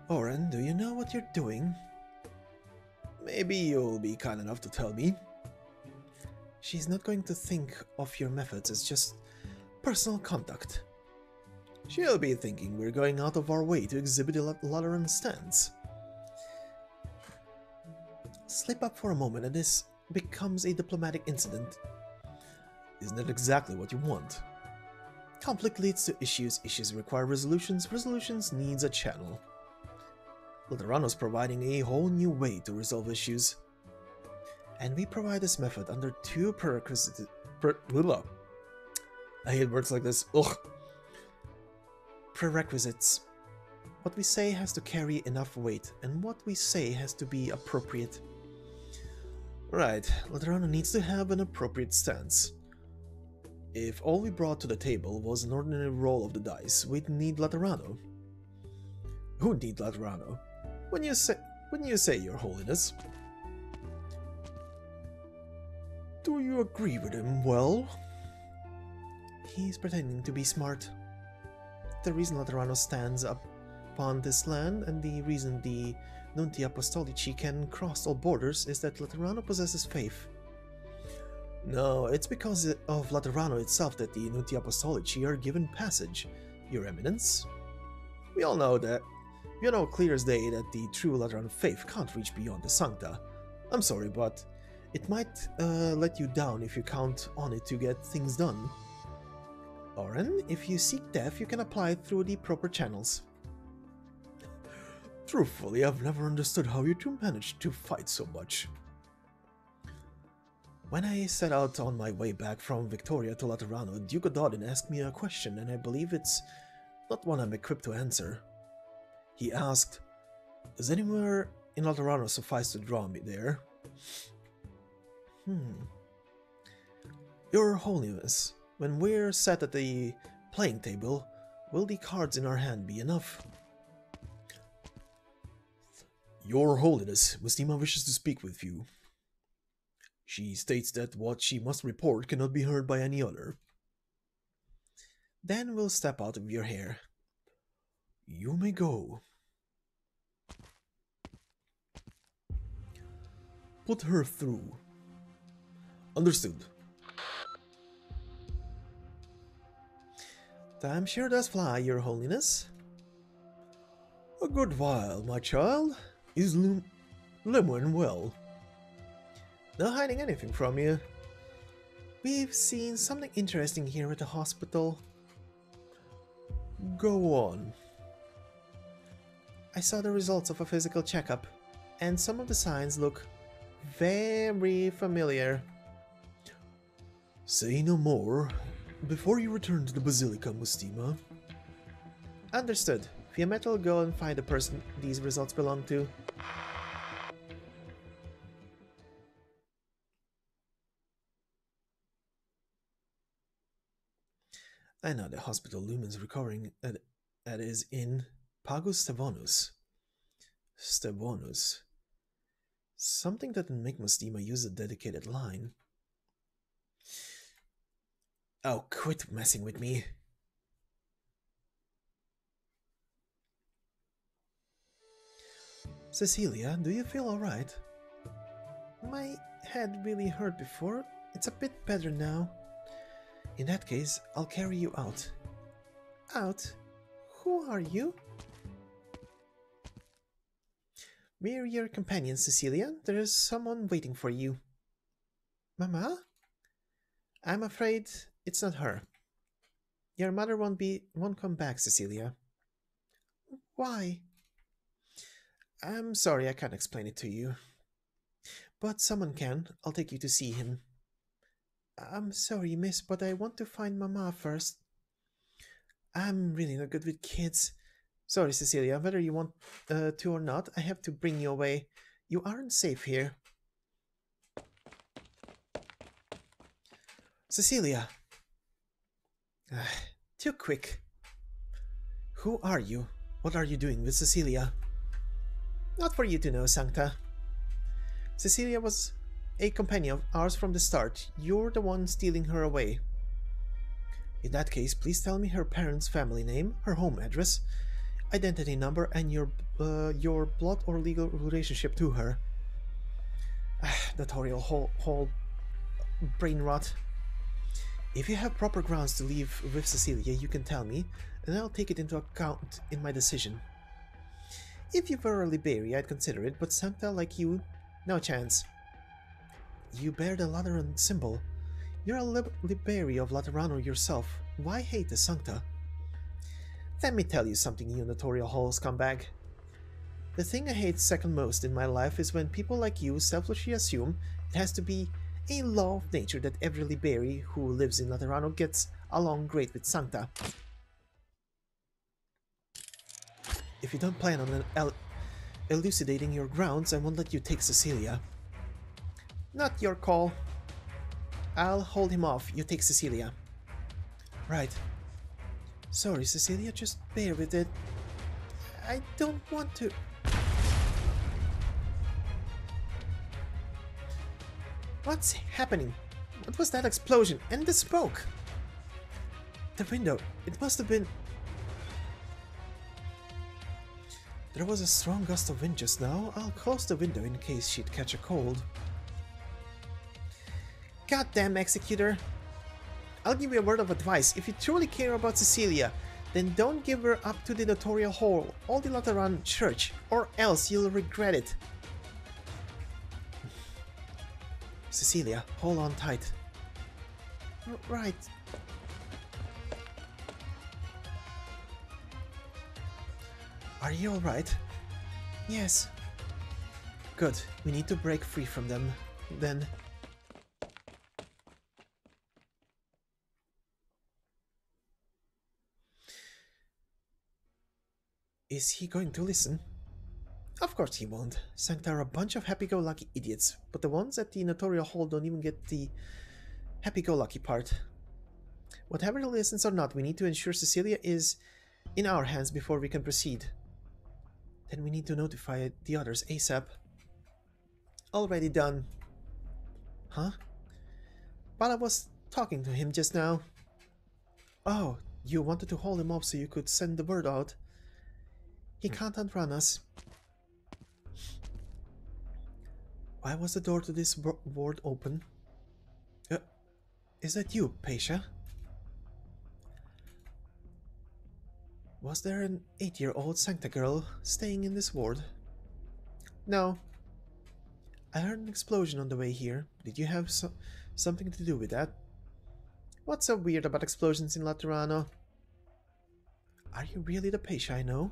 Oren, do you know what you're doing? Maybe you'll be kind enough to tell me. She's not going to think of your methods as just personal conduct. She'll be thinking we're going out of our way to exhibit a Lateran stance. Slip up for a moment and this becomes a diplomatic incident. Isn't that exactly what you want? Conflict leads to issues, issues require resolutions, resolutions needs a channel. Laterano's providing a whole new way to resolve issues. And we provide this method under two prerequisites. I hate words like this. Ugh. Prerequisites. What we say has to carry enough weight, and what we say has to be appropriate. Right, Laterano needs to have an appropriate stance. If all we brought to the table was an ordinary roll of the dice, we'd need Laterano. Who'd need Laterano? When you say, Your Holiness. Do you agree with him? Well, he's pretending to be smart. The reason Laterano stands upon this land, and the reason the Nunti Apostolici can cross all borders, is that Laterano possesses faith. No, it's because of Laterano itself that the Nunti Apostolici are given passage, Your Eminence. We all know that. We know clear as day that the true Lateran faith can't reach beyond the Sankta. I'm sorry, but it might let you down if you count on it to get things done. Oren, if you seek death, you can apply it through the proper channels. Truthfully, I've never understood how you two managed to fight so much. When I set out on my way back from Victoria to Laterano, Duke Ododin asked me a question, and I believe it's not one I'm equipped to answer. He asked, does anywhere in Laterano suffice to draw me there? Your Holiness, when we're sat at the playing table, will the cards in our hand be enough? Your Holiness, Mustima wishes to speak with you. She states that what she must report cannot be heard by any other. Then we'll step out of your hair. You may go. Put her through. Understood. Time sure does fly, Your Holiness. A good while, my child. Is Lemon well? Not hiding anything from you. We've seen something interesting here at the hospital. Go on. I saw the results of a physical checkup, and some of the signs look very familiar. Say no more before you return to the Basilica, Mustima. Understood. Fiammetta will go and find the person these results belong to. I know the hospital lumens recovering at is in Pagus Stevonus. Stevonus. Something that would make Mustima use a dedicated line. Oh, quit messing with me. Cecilia, do you feel alright? My head really hurt before. It's a bit better now. In that case, I'll carry you out. Out? Who are you? We're your companions, Cecilia. There is someone waiting for you. Mama? I'm afraid it's not her. Your mother won't come back, Cecilia. Why? I'm sorry, I can't explain it to you. But someone can. I'll take you to see him. I'm sorry, miss, but I want to find Mama first. I'm really not good with kids. Sorry, Cecilia, whether you want to or not, I have to bring you away. You aren't safe here. Cecilia! Too quick. Who are you? What are you doing with Cecilia? Not for you to know, Sankta. Cecilia was a companion of ours from the start. You're the one stealing her away. In that case, please tell me her parents' family name, her home address, identity number, and your blood or legal relationship to her. Notorial whole brain rot. If you have proper grounds to leave with Cecilia, you can tell me, and I'll take it into account in my decision. If you were a Liberi, I'd consider it, but Sankta like you, no chance. You bear the Lateran symbol. You're a Liberi of Laterano yourself. Why hate the Sankta? Let me tell you something, you notorial hole scumbag. The thing I hate second most in my life is when people like you selfishly assume it has to be a law of nature that every Liberi who lives in Laterano gets along great with Sankta. If you don't plan on elucidating your grounds, I won't let you take Cecilia. Not your call. I'll hold him off. You take Cecilia. Right. Sorry, Cecilia, just bear with it. I don't want to... What's happening? What was that explosion? And the smoke? The window. It must have been... There was a strong gust of wind just now. I'll close the window in case she'd catch a cold. Goddamn executor! I'll give you a word of advice. If you truly care about Cecilia, then don't give her up to the notorial hole or the Lateran church, or else you'll regret it. Cecilia, hold on tight. Right. Are you alright? Yes. Good. We need to break free from them. Then... Is he going to listen? Of course he won't. Sankta are a bunch of happy-go-lucky idiots, but the ones at the Notorial Hall don't even get the happy-go-lucky part. Whatever he listens or not, we need to ensure Cecilia is in our hands before we can proceed. Then we need to notify the others ASAP. Already done. Huh? Bala was talking to him just now. Oh, you wanted to hold him up so you could send the word out. He can't outrun us. Why was the door to this ward open? Is that you, Pesha? Was there an 8-year-old Sankta girl staying in this ward? No. I heard an explosion on the way here. Did you have something to do with that? What's so weird about explosions in Laterano? Are you really the patient I know?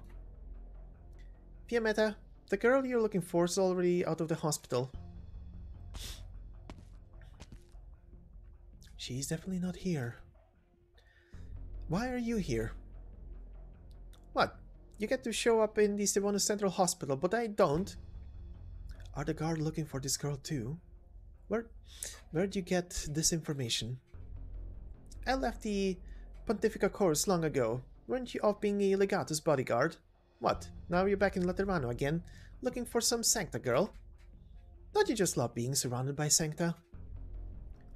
Fiammetta, the girl you're looking for is already out of the hospital. She's definitely not here. Why are you here? What? You get to show up in the Sivona Central Hospital, but I don't. Are the guard looking for this girl too? Where'd you get this information? I left the Pontifica course long ago. Weren't you off being a Legato's bodyguard? What, now you're back in Laterano again, looking for some Sankta girl? Don't you just love being surrounded by Sankta?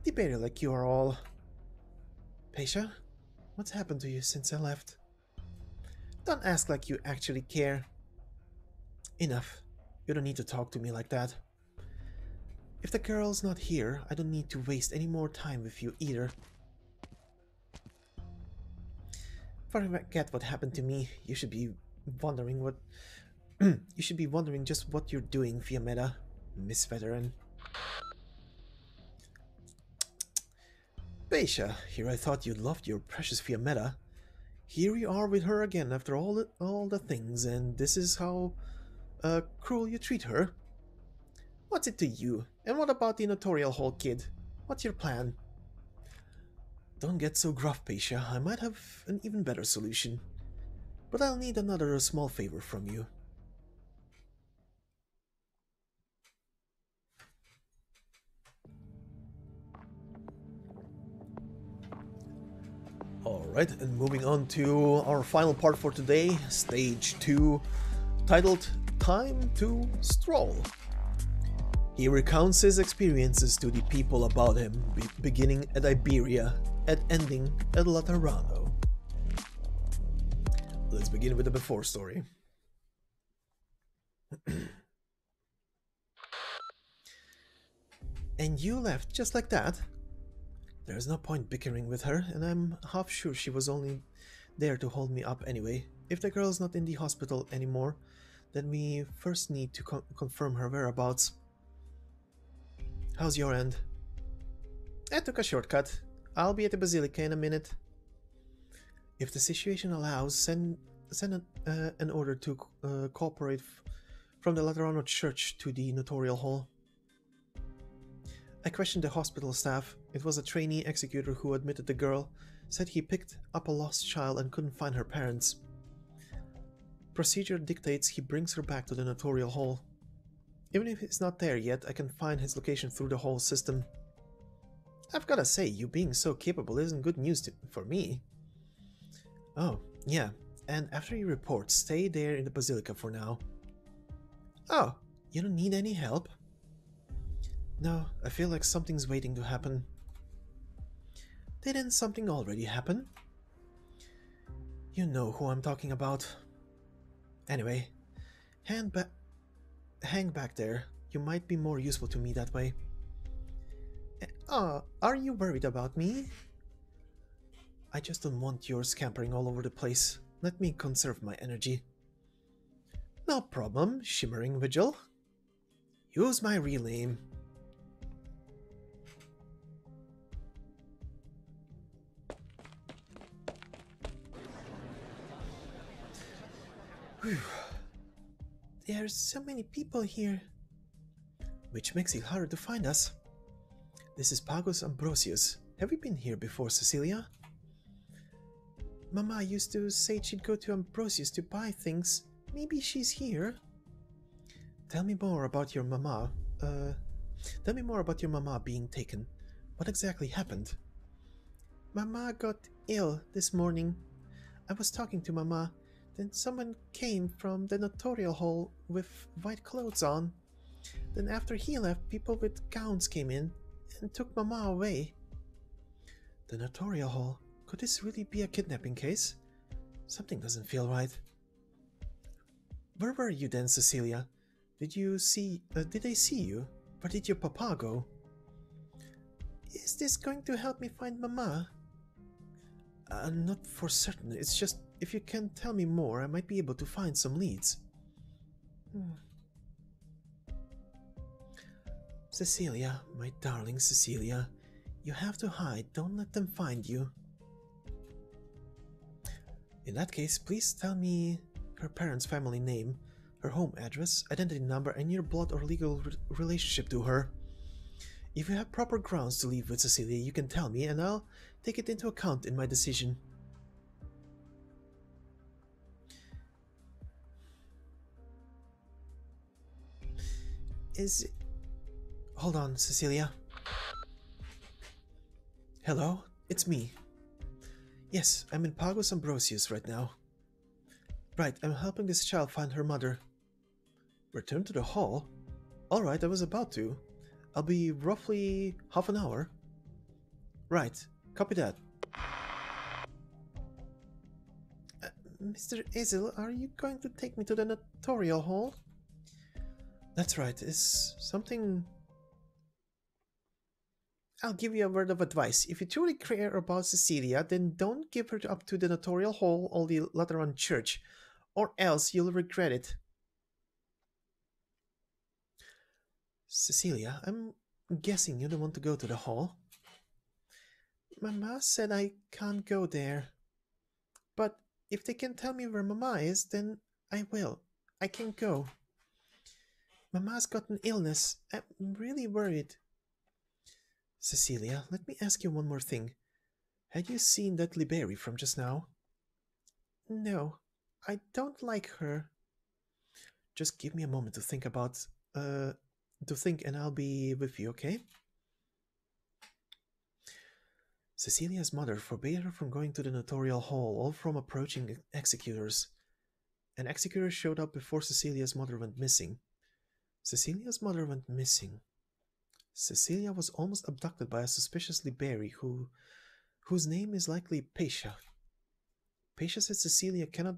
Debater like you are all. Pesha, what's happened to you since I left? Don't ask like you actually care. Enough. You don't need to talk to me like that. If the girl's not here, I don't need to waste any more time with you either. Forget what happened to me. You should be wondering what... you should be wondering just what you're doing, Fiammetta, Miss Veteran. Pesha, here I thought you loved your precious Fiammetta. Here you are with her again after all the things, and this is how cruel you treat her. What's it to you? And what about the Notorial Hall kid? What's your plan? Don't get so gruff, Pesha. I might have an even better solution. But I'll need another small favor from you. Alright, and moving on to our final part for today, Stage 2, titled Time to Stroll. He recounts his experiences to the people about him, beginning at Iberia and ending at Laterano. Let's begin with the before story. And you left just like that? There's no point bickering with her, and I'm half sure she was only there to hold me up anyway. If the girl's not in the hospital anymore, then we first need to confirm her whereabouts. How's your end? I took a shortcut. I'll be at the Basilica in a minute. If the situation allows, send an order to cooperate from the Laterano Church to the Notorial Hall. I questioned the hospital staff. It was a trainee executor who admitted the girl, said he picked up a lost child and couldn't find her parents. Procedure dictates he brings her back to the Notorial Hall. Even if he's not there yet, I can find his location through the whole system. I've gotta say, you being so capable isn't good news for me. Oh, yeah, and after you report, stay there in the Basilica for now. Oh, you don't need any help? No, I feel like something's waiting to happen. Didn't something already happen? You know who I'm talking about. Anyway, hang back there. You might be more useful to me that way. Are you worried about me? I just don't want yours scampering all over the place. Let me conserve my energy. No problem, Shimmering Vigil. Use my real name. Whew. There's so many people here. Which makes it harder to find us. This is Pagos Ambrosius. Have you been here before, Cecilia? Mama used to say she'd go to Ambrosius to buy things. Maybe she's here. Tell me more about your mama. Tell me more about your mama being taken. What exactly happened? Mama got ill this morning. I was talking to Mama. Then someone came from the Notorial Hall with white clothes on. Then after he left, people with gowns came in and took Mama away. The Notorial Hall? Could this really be a kidnapping case? Something doesn't feel right. Where were you then, Cecilia? Did they see you? Where did your papa go? Is this going to help me find Mama? Not for certain. It's just If you can tell me more, I might be able to find some leads. Cecilia, my darling Cecilia, you have to hide. Don't let them find you. In that case, please tell me her parents' family name, her home address, identity number, and your blood or legal relationship to her. If you have proper grounds to leave with Cecilia, you can tell me, and I'll take it into account in my decision. Hold on, Cecilia. Hello, it's me. Yes, I'm in Pagos Ambrosius right now. Right, I'm helping this child find her mother. Return to the hall? Alright, I was about to. I'll be roughly half an hour. Right, copy that. Mr. Ezel, are you going to take me to the notarial hall? That's right, is something... I'll give you a word of advice. If you truly care about Cecilia, then don't give her up to the notarial hall or the Lateran church, or else you'll regret it. Cecilia, I'm guessing you don't want to go to the hall. Mama said I can't go there. But if they can tell me where Mama is, then I will. I can go. Mama's got an illness. I'm really worried. Cecilia, let me ask you one more thing. Had you seen that Liberi from just now? No, I don't like her. Just give me a moment to think and I'll be with you, okay? Cecilia's mother forbade her from going to the notarial hall or from approaching executors. An executor showed up before Cecilia's mother went missing. Cecilia's mother went missing. Cecilia was almost abducted by a suspicious Liberi whose name is likely Pesha. Pesha said Cecilia cannot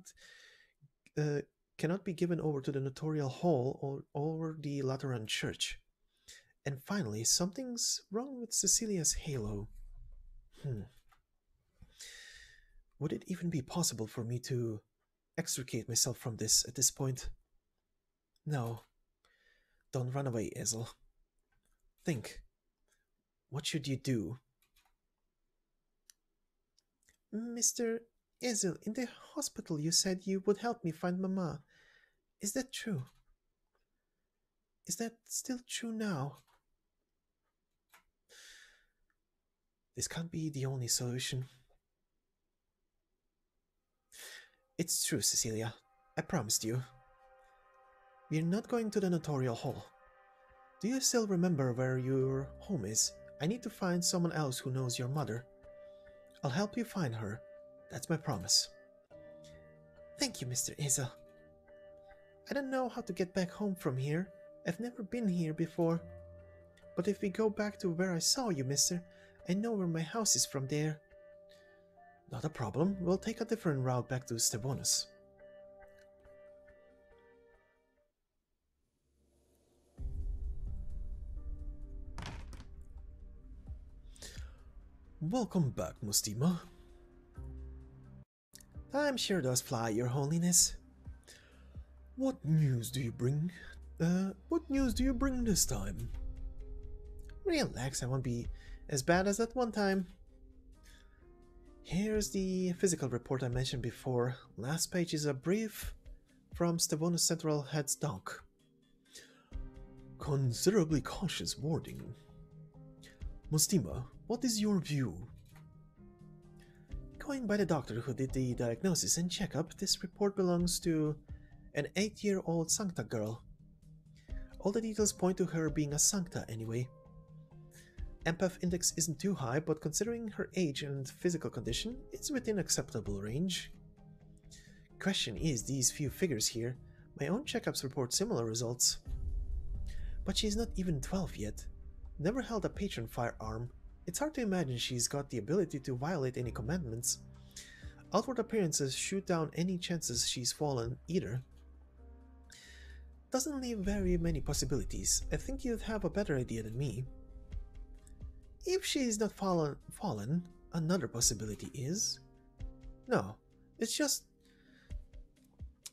be given over to the notarial hall or the Lateran church. And finally, something's wrong with Cecilia's halo. Would it even be possible for me to extricate myself from this at this point? No. Don't run away, Ezel. Think. What should you do? Mr. Ezel, in the hospital you said you would help me find Mama. Is that true? Is that still true now? This can't be the only solution. It's true, Cecilia. I promised you. We're not going to the notarial hall. Do you still remember where your home is? I need to find someone else who knows your mother. I'll help you find her. That's my promise. Thank you, Mr. Ezel. I don't know how to get back home from here. I've never been here before. But if we go back to where I saw you, mister, I know where my house is from there. Not a problem. We'll take a different route back to Stevonus. Welcome back, Mustima. Time sure does fly, Your Holiness. What news do you bring? What news do you bring this time? Relax, I won't be as bad as that one time. Here's the physical report I mentioned before. Last page is a brief from Stevonus Central Head's doc. Considerably cautious wording. Mustima, what is your view? Going by the doctor who did the diagnosis and checkup, this report belongs to an 8-year-old Sankta girl. All the details point to her being a Sankta anyway. Empath index isn't too high, but considering her age and physical condition, it's within acceptable range. Question is, these few figures here, my own checkups report similar results. But she's not even 12 yet. Never held a patron firearm. It's hard to imagine she's got the ability to violate any commandments. Outward appearances shoot down any chances she's fallen either. Doesn't leave very many possibilities. I think you'd have a better idea than me. If she's not fallen, another possibility is... No, It's just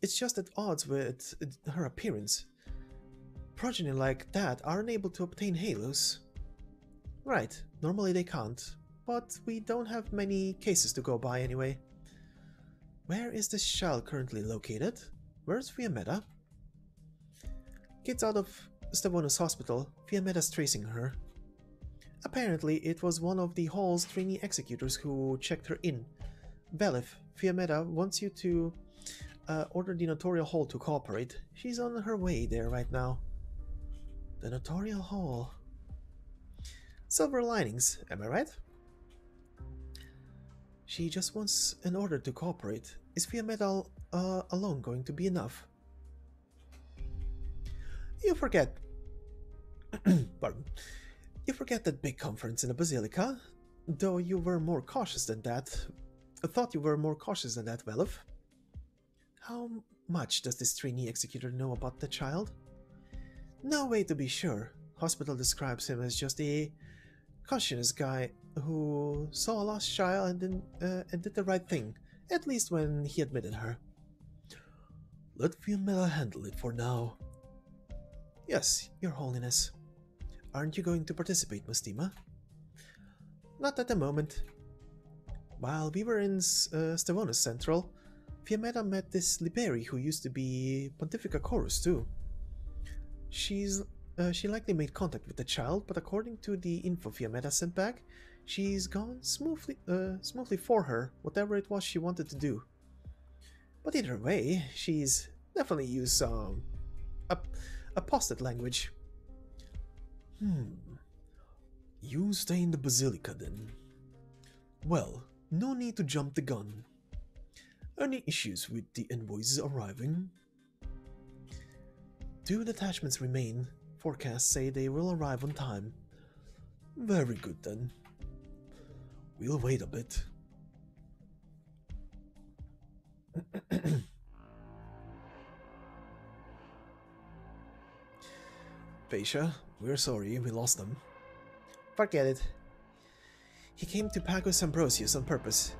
it's just at odds with her appearance. Progeny like that aren't able to obtain halos. Right, normally they can't, but we don't have many cases to go by anyway. Where is this child currently located? Where's Fiametta? Kids out of Stavonis Hospital, Fiametta's tracing her. Apparently, it was one of the hall's trainee executors who checked her in. Belif, Fiametta wants you to order the Notorial Hall to cooperate. She's on her way there right now. The Notorial Hall. Silver linings, am I right? She just wants an order to cooperate. Is Fiametta alone going to be enough? You forget... Pardon. You forget that big conference in the Basilica? Though you were more cautious than that. I thought you were more cautious than that, Velov. How much does this trainee executor know about the child? No way to be sure. Hospital describes him as just a conscientious guy who saw a lost child and did the right thing, at least when he admitted her. Let Fiametta handle it for now. Yes, Your Holiness. Aren't you going to participate, Mustima? Not at the moment. While we were in Stavonis Central, Fiametta met this Liberi who used to be Pontifica Chorus too. She likely made contact with the child, but according to the info Fiametta sent back, she's gone smoothly for her, whatever it was she wanted to do. But either way, she's definitely used apostate language. You stay in the Basilica then. Well, no need to jump the gun. Any issues with the envoys arriving? 2 detachments remain. Forecasts say they will arrive on time. Very good then. We'll wait a bit. Peisha, we're sorry we lost them. Forget it. He came to Pagos Ambrosius on purpose.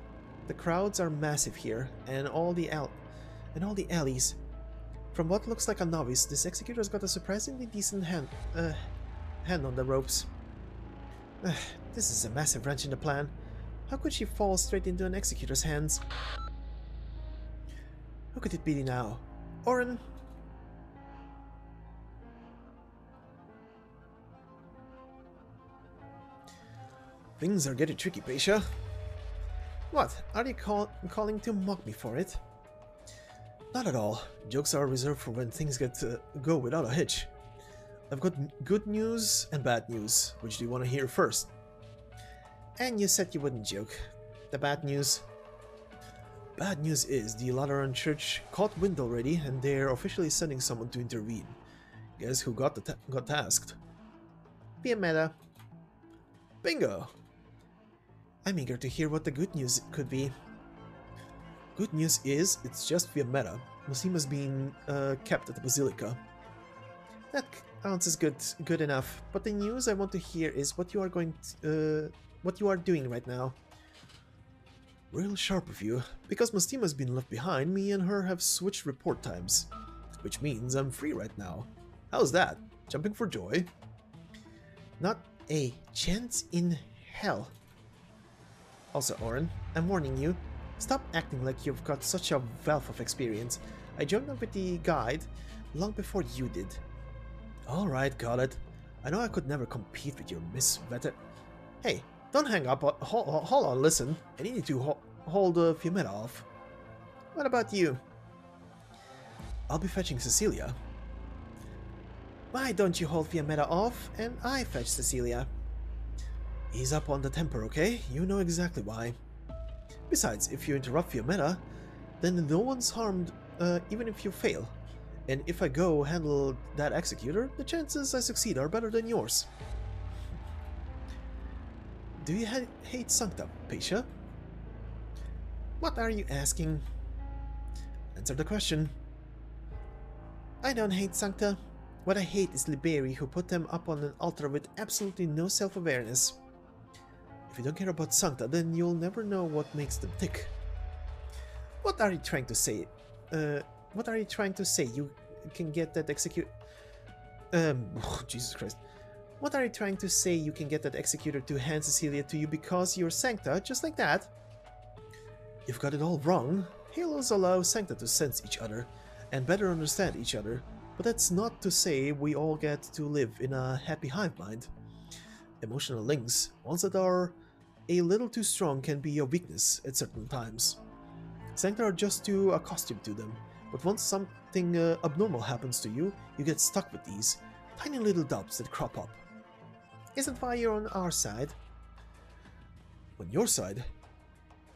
The crowds are massive here, and all the alleys. From what looks like a novice, this executor's got a surprisingly decent hand on the ropes. This is a massive wrench in the plan. How could she fall straight into an executor's hands? Who could it be now? Oren? Things are getting tricky, Peisha. What? Are you calling to mock me for it? Not at all. Jokes are reserved for when things get to go without a hitch. I've got good news and bad news. Which do you want to hear first? And you said you wouldn't joke. The bad news? Bad news is the Lateran Church caught wind already, and they're officially sending someone to intervene. Guess who got tasked? Fiametta. Bingo! I'm eager to hear what the good news could be. Good news is, it's just Fiametta. Musima's being kept at the Basilica. That counts as good enough. But the news I want to hear is what you are doing right now. Real sharp of you. Because Mustima's been left behind, me and her have switched report times. Which means I'm free right now. How's that? Jumping for joy? Not a chance in hell. Also, Oren, I'm warning you. Stop acting like you've got such a wealth of experience. I joined up with the guide long before you did. Alright, got it. I know I could never compete with your Miss Veteran. Hey, don't hang up. Hold on, listen. I need you to hold Fiametta off. What about you? I'll be fetching Cecilia. Why don't you hold Fiametta off and I fetch Cecilia? Ease up on the temper, okay? You know exactly why. Besides, if you interrupt Fiametta, then no one's harmed even if you fail. And if I go handle that executor, the chances I succeed are better than yours. Do you hate Sankta, Peisha? What are you asking? Answer the question. I don't hate Sankta. What I hate is Liberi, who put them up on an altar with absolutely no self-awareness. If you don't care about Sankta, then you'll never know what makes them tick. What are you trying to say? What are you trying to say? You can get that Jesus Christ. What are you trying to say? You can get that executor to hand Cecilia to you because you're Sankta, just like that? You've got it all wrong. Halos allow Sankta to sense each other and better understand each other, but that's not to say we all get to live in a happy hive mind. Emotional links, ones that are a little too strong, can be a weakness at certain times. Sankta are just too accustomed to them, but once something abnormal happens to you, you get stuck with these tiny little doubts that crop up. Isn't why you're on our side? On your side?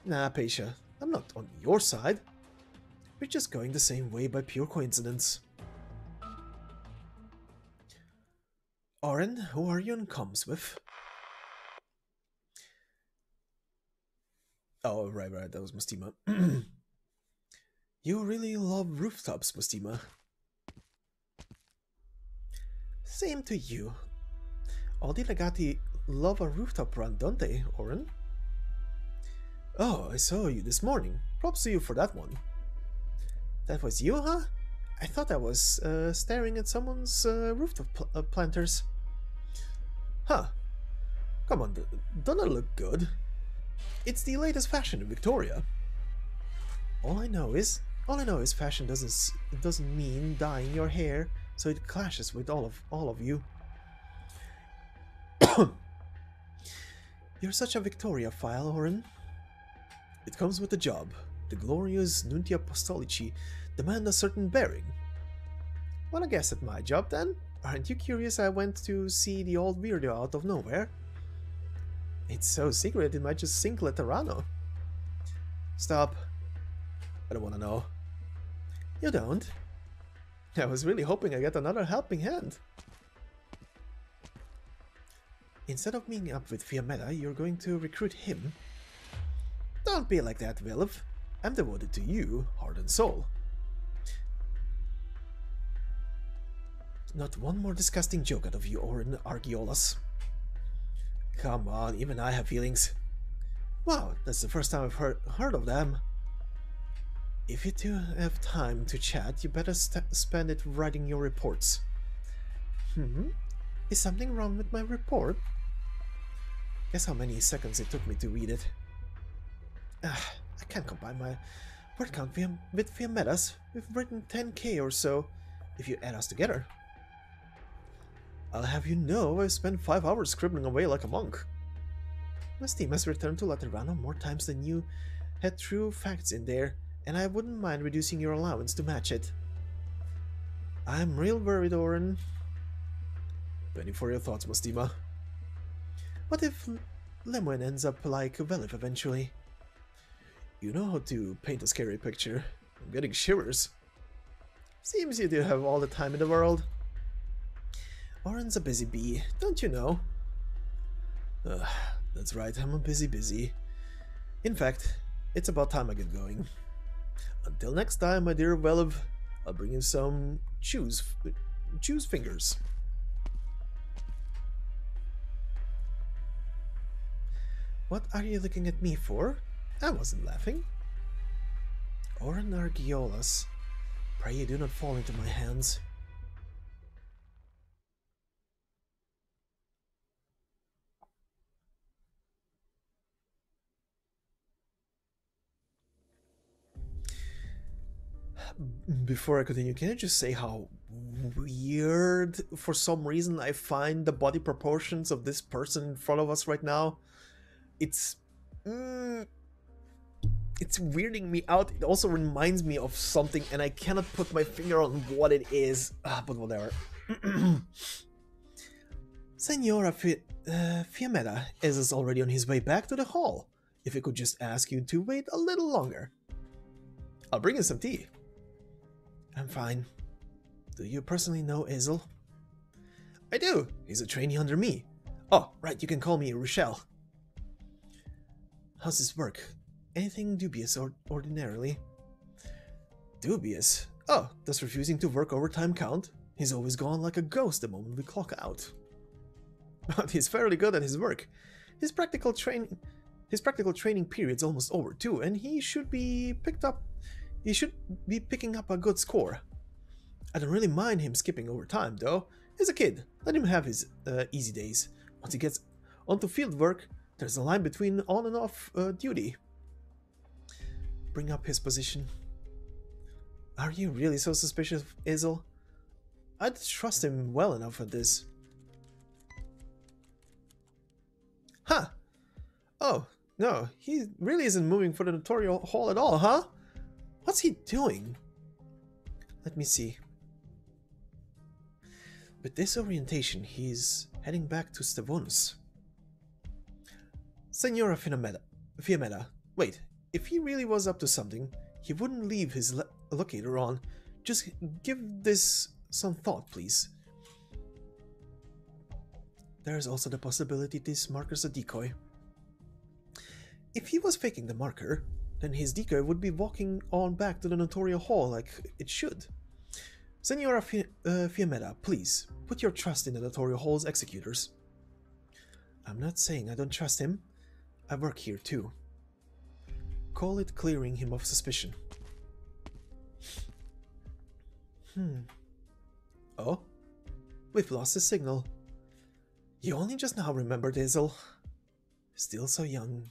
Nah, Paisha, I'm not on your side. We're just going the same way by pure coincidence. Oren, who are you in comms with? Oh, right, that was Mustima. You really love rooftops, Mustima. Same to you. All the Legati love a rooftop run, don't they, Oren? Oh, I saw you this morning. Props to you for that one. That was you, huh? I thought I was staring at someone's rooftop planters. Huh. Come on, don't it look good? It's the latest fashion in Victoria. All I know is fashion doesn't mean dyeing your hair so it clashes with all of you. You're such a Victoria-phile, Oren. It comes with the job. The glorious Nuntia Apostolici demand a certain bearing. Wanna guess at my job, then? Aren't you curious I went to see the old weirdo out of nowhere? It's so secret it might just sink Laterano. Stop. I don't wanna know. You don't? I was really hoping I get another helping hand. Instead of meeting up with Fiametta, you're going to recruit him? Don't be like that, Wilv. I'm devoted to you, heart and soul. Not one more disgusting joke out of you, Oren Argiolas. Come on, even I have feelings. Wow, that's the first time I've heard of them. If you two have time to chat, you better spend it writing your reports. Is something wrong with my report? Guess how many seconds it took me to read it. I can't combine my word count with Fiametta's. We've written 10k or so, if you add us together. I'll have you know I've spent 5 hours scribbling away like a monk. My team has returned to Laterano more times than you had true facts in there, and I wouldn't mind reducing your allowance to match it. I'm real worried, Oren. Penny for your thoughts, Mustima. What if Lemoine ends up like Veliv eventually? You know how to paint a scary picture. I'm getting shivers. Seems you do have all the time in the world. Oren's a busy bee, don't you know? That's right, I'm a busy. In fact, it's about time I get going. Until next time, my dear Veliv, I'll bring you some choose fingers. What are you looking at me for? I wasn't laughing. Oren Argiolas, pray you do not fall into my hands. Before I continue, can I just say how weird, for some reason, I find the body proportions of this person in front of us right now? It's weirding me out. It also reminds me of something, and I cannot put my finger on what it is. But whatever. Senora Fiametta is already on his way back to the hall. If I could just ask you to wait a little longer. I'll bring you some tea. I'm fine. Do you personally know Ezel? I do. He's a trainee under me. Oh, right, you can call me Rochelle. How's his work? Anything dubious ordinarily? Dubious? Oh, does refusing to work overtime count? He's always gone like a ghost the moment we clock out. But he's fairly good at his work. His practical training His practical training period's almost over too, and he should be picking up a good score. I don't really mind him skipping over time, though. He's a kid. Let him have his easy days. Once he gets onto field work, there's a line between on and off duty. Bring up his position. Are you really so suspicious of Isel? I'd trust him well enough at this. Huh! Oh, no, he really isn't moving for the tutorial hall at all, huh? What's he doing? Let me see. With this orientation, he's heading back to Stavonus. Senora Fiametta. Wait, if he really was up to something, he wouldn't leave his locator on. Just give this some thought, please. There's also the possibility this marker's a decoy. If he was faking the marker, then his decoy would be walking on back to the Notorial Hall like it should. Senora Fiametta, please, put your trust in the Notorial Hall's executors. I'm not saying I don't trust him. I work here too. Call it clearing him of suspicion. Oh? We've lost his signal. You only just now remembered Isel. Still so young.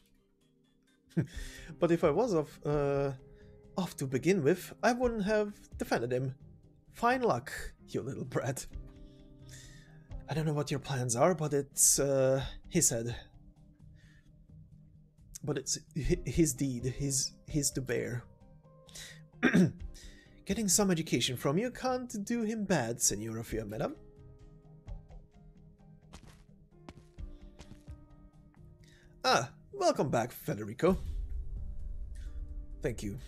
But if I was off to begin with, I wouldn't have defended him. Fine luck, you little brat. I don't know what your plans are, but it's, he said. But it's his deed, his to bear. Getting some education from you can't do him bad, Senora Fiametta. Ah, welcome back, Federico. Thank you.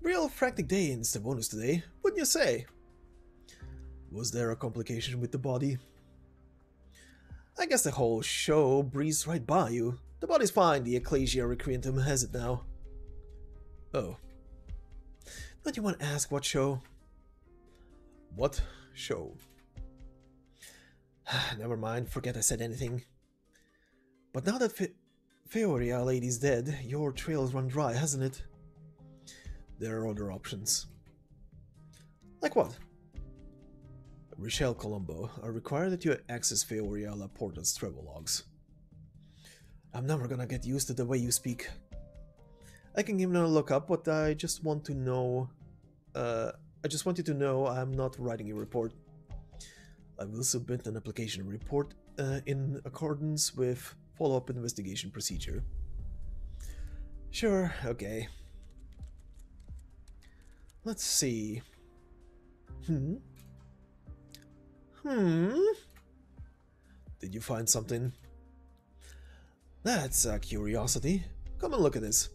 Real frantic day in Stavonus today, wouldn't you say? Was there a complication with the body? I guess the whole show breezed right by you. The body's fine, the Ecclesia Requientum has it now. Oh. Don't you want to ask what show? What show? Never mind, forget I said anything. But now that Feoria lady's dead, your trail's run dry, hasn't it? There are other options. Like what? Richelle Colombo, I require that you access Feoria Laporta's travel logs. I'm never gonna get used to the way you speak. I can give it a look up, but I just want to know... I just want you to know I'm not writing a report. I will submit an application report in accordance with follow-up investigation procedure. Sure, okay. Let's see. Did you find something? That's a curiosity. Come and look at this.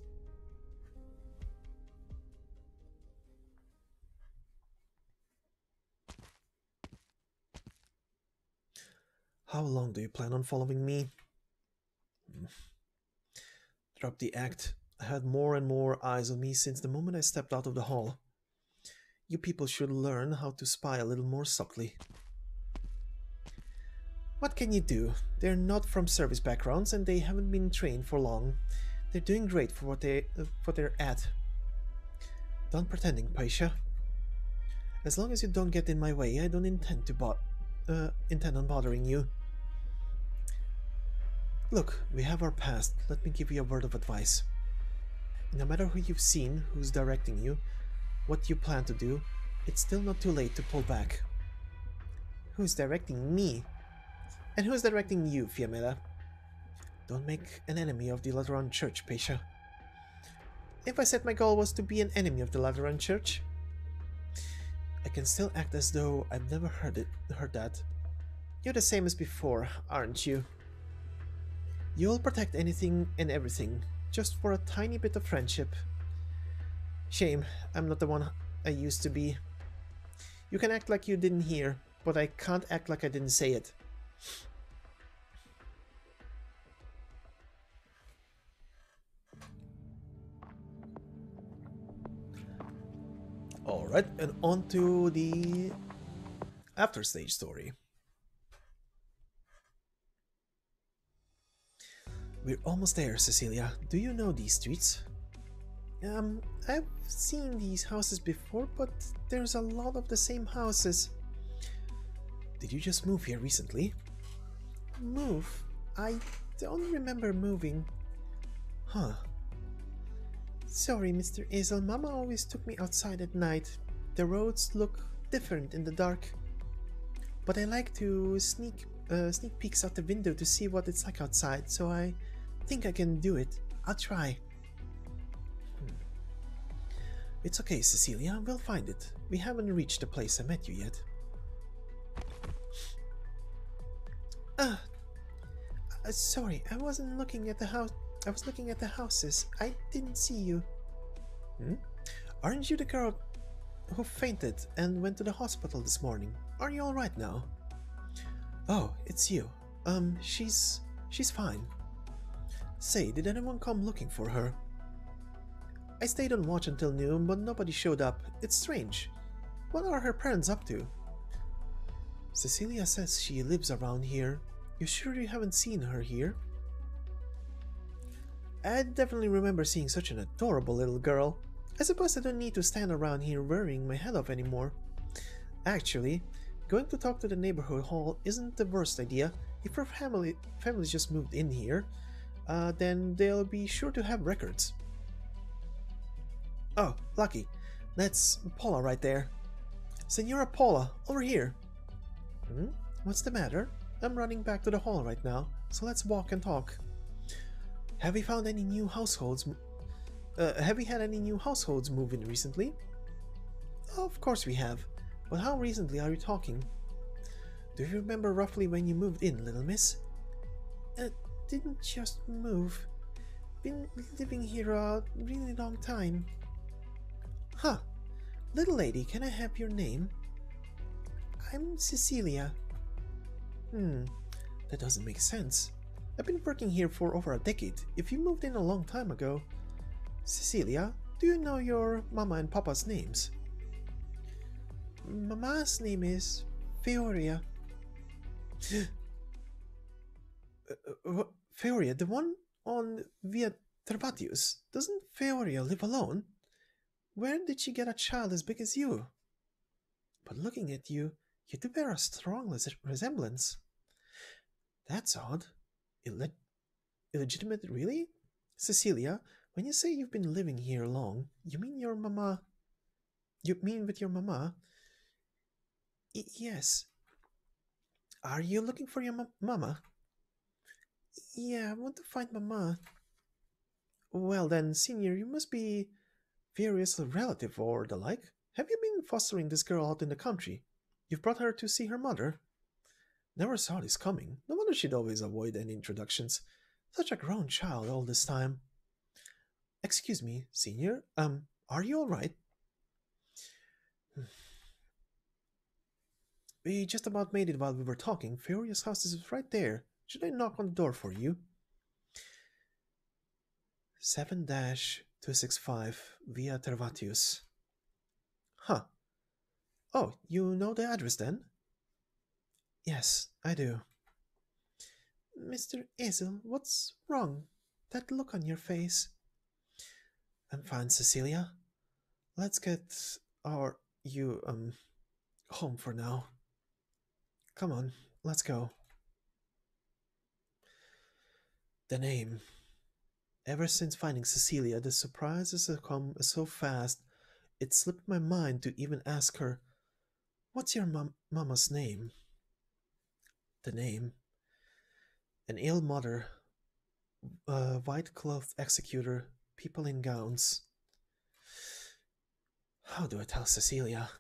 How long do you plan on following me? Drop the act. I had more and more eyes on me since the moment I stepped out of the hall. You people should learn how to spy a little more subtly. What can you do? They're not from service backgrounds and they haven't been trained for long. They're doing great for what they're at. Done pretending, Paisha. As long as you don't get in my way, I don't intend on bothering you. Look, we have our past. Let me give you a word of advice. No matter who you've seen, who's directing you, what you plan to do, it's still not too late to pull back. Who's directing me? And who's directing you, Fiametta? Don't make an enemy of the Lateran Church, Paisha. If I said my goal was to be an enemy of the Lateran Church, I can still act as though I've never heard that. You're the same as before, aren't you? You'll protect anything and everything, just for a tiny bit of friendship. Shame, I'm not the one I used to be. You can act like you didn't hear, but I can't act like I didn't say it. Alright, and on to the after stage story. We're almost there, Cecilia. Do you know these streets? I've seen these houses before, but there's a lot of the same houses. Did you just move here recently? Move? I don't remember moving. Huh. Sorry, Mr. Azel. Mama always took me outside at night. The roads look different in the dark. But I like to sneak peeks out the window to see what it's like outside, so I think I can do it. I'll try. It's okay, Cecilia. We'll find it. We haven't reached the place I met you yet. Sorry, I wasn't looking at the house. I was looking at the houses. I didn't see you. Aren't you the girl who fainted and went to the hospital this morning? Are you alright now? Oh, it's you. She's fine. Say, did anyone come looking for her? I stayed on watch until noon, but nobody showed up. It's strange. What are her parents up to? Cecilia says she lives around here. You sure you haven't seen her here? I definitely remember seeing such an adorable little girl. I suppose I don't need to stand around here worrying my head off anymore. Actually, going to talk to the neighborhood hall isn't the worst idea. If her family's just moved in here, then they'll be sure to have records. Oh, lucky. That's Paula right there. Senora Paula, over here. What's the matter? I'm running back to the hall right now, so let's walk and talk. Have we found any new households? Have we had any new households move in recently? Of course we have, but how recently are you talking? Do you remember roughly when you moved in, little miss? Didn't just move. Been living here a really long time. Huh. Little lady, can I have your name? I'm Cecilia. That doesn't make sense. I've been working here for over a decade. If you moved in a long time ago... Cecilia, do you know your mama and papa's names? Mama's name is Feoria. Feoria, the one on Via Tervatius. Doesn't Feoria live alone? Where did she get a child as big as you? But looking at you, you do bear a strong resemblance. That's odd. Illegitimate, really? Cecilia, when you say you've been living here long, you mean your mama... You mean with your mama? Yes. Are you looking for your mama? Yeah, I want to find mama. Well then, senior, you must be various relative or the like. Have you been fostering this girl out in the country? You've brought her to see her mother? Never saw this coming. No wonder she'd always avoid any introductions. Such a grown child all this time. Excuse me, senior, are you alright? We just about made it while we were talking. Feoria's house is right there. Should I knock on the door for you? 7-265 Via Tervatius. Huh. Oh, you know the address then? Yes, I do. Mr. Azel, what's wrong? That look on your face. I'm fine, Cecilia. Let's get you home for now. Come on, let's go. The name. Ever since finding Cecilia, the surprises have come so fast, it slipped my mind to even ask her, "What's your mama's name?" The name. An ill mother, white-clothed executor, people in gowns. How do I tell Cecilia?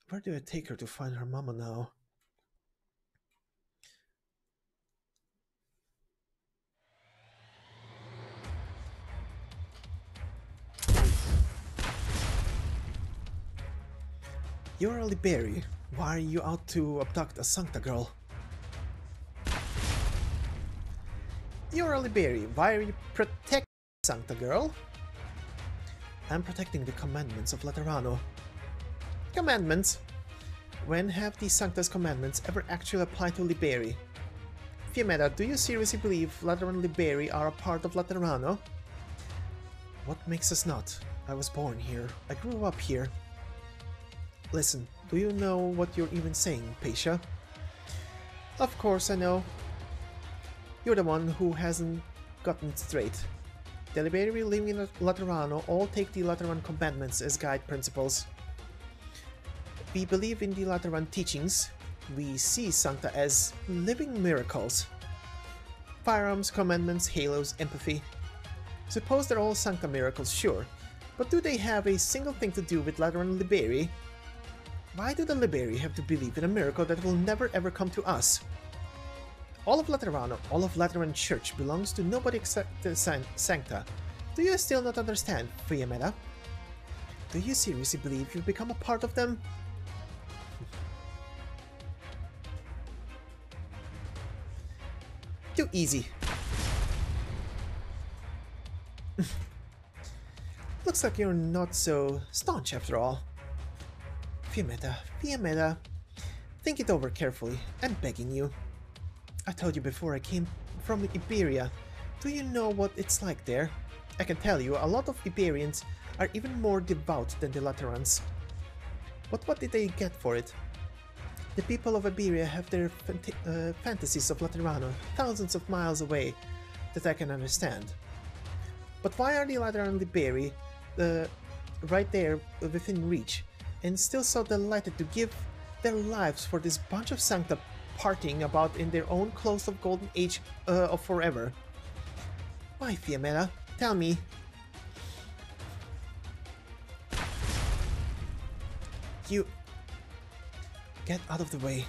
Where do I take her to find her mama now? You're a Liberi. Why are you out to abduct a Sankta girl? You're a Liberi. Why are you protecting Sankta girl? I'm protecting the commandments of Laterano. Commandments? When have the Sancta's commandments ever actually applied to Liberi? Fiametta, do you seriously believe Lateran Liberi are a part of Laterano? What makes us not? I was born here. I grew up here. Listen, do you know what you're even saying, Paisha? Of course I know. You're the one who hasn't gotten it straight. The Liberi living in Laterano all take the Lateran commandments as guide principles. We believe in the Lateran teachings. We see Sankta as living miracles. Firearms, commandments, halos, empathy. Suppose they're all Sankta miracles, sure. But do they have a single thing to do with Lateran Liberi? Why do the Liberi have to believe in a miracle that will never ever come to us? All of Laterano, all of Lateran Church belongs to nobody except the Sankta. Do you still not understand, Fiametta? Do you seriously believe you've become a part of them? Too easy. Looks like you're not so staunch after all. Fiametta, think it over carefully. I'm begging you. I told you before I came from Iberia. Do you know what it's like there? I can tell you, a lot of Iberians are even more devout than the Laterans. But what did they get for it? The people of Iberia have their fantasies of Laterano thousands of miles away that I can understand. But why are the Lateran Liberi right there within reach, and still so delighted to give their lives for this bunch of Sankta partying about in their own close of golden age of forever? Why, Fiametta? Tell me. You... Get out of the way.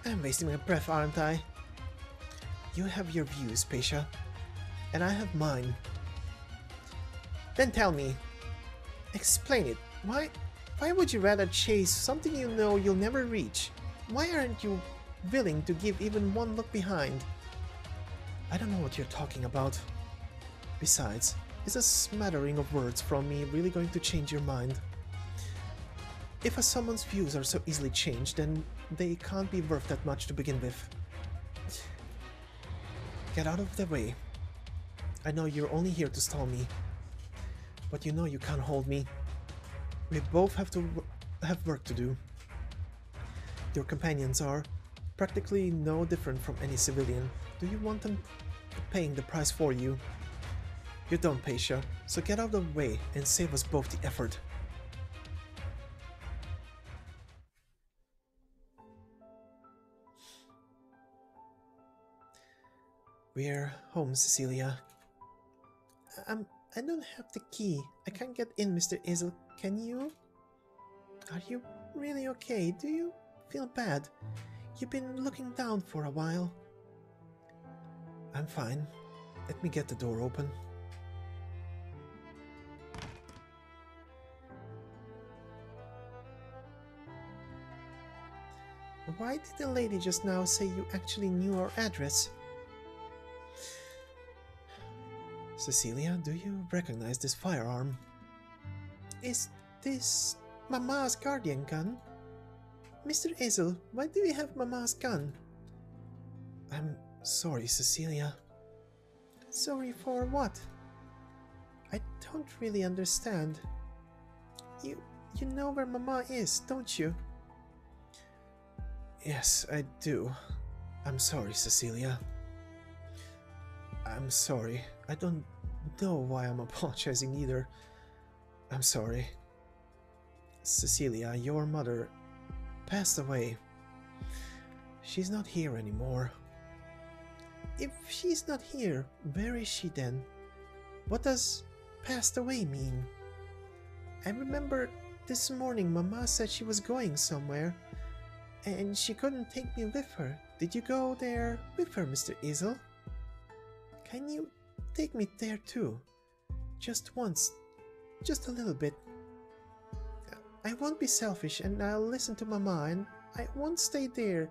I'm wasting my breath, aren't I? You have your views, Paisha, and I have mine. Then tell me. Explain it. Why would you rather chase something you know you'll never reach? Why aren't you willing to give even one look behind? I don't know what you're talking about. Besides, is a smattering of words from me really going to change your mind? If someone's views are so easily changed, then they can't be worth that much to begin with. Get out of the way. I know you're only here to stall me, but you know you can't hold me. We both have work to do. Your companions are practically no different from any civilian. Do you want them paying the price for you? You don't, Paisha, so get out of the way and save us both the effort. We're home, Cecilia. I don't have the key. I can't get in, Mr. Isel. Can you? Are you really okay? Do you feel bad? You've been looking down for a while. I'm fine. Let me get the door open. Why did the lady just now say you actually knew our address? Cecilia, do you recognize this firearm? Is this Mama's guardian gun? Mr. Isel, why do you have Mama's gun? I'm sorry, Cecilia. Sorry for what? I don't really understand. You know where Mama is, don't you? Yes, I do. I'm sorry, Cecilia. I'm sorry. I don't know why I'm apologizing either. I'm sorry. Cecilia, your mother passed away. She's not here anymore. If she's not here, where is she then? What does passed away mean? I remember this morning Mama said she was going somewhere, and she couldn't take me with her. Did you go there with her, Mr. Isel? Can you take me there too? Just once. Just a little bit. I won't be selfish, and I'll listen to Mama, and I won't stay there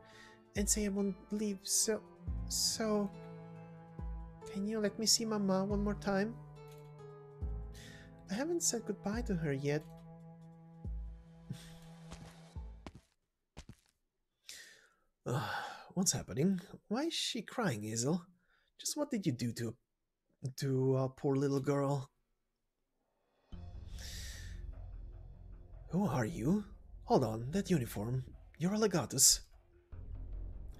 and say I won't leave, so... Can you let me see Mama one more time? I haven't said goodbye to her yet. What's happening? Why is she crying, Hazel? Just what did you do to a poor little girl? Who are you? Hold on, that uniform. You're a legatus.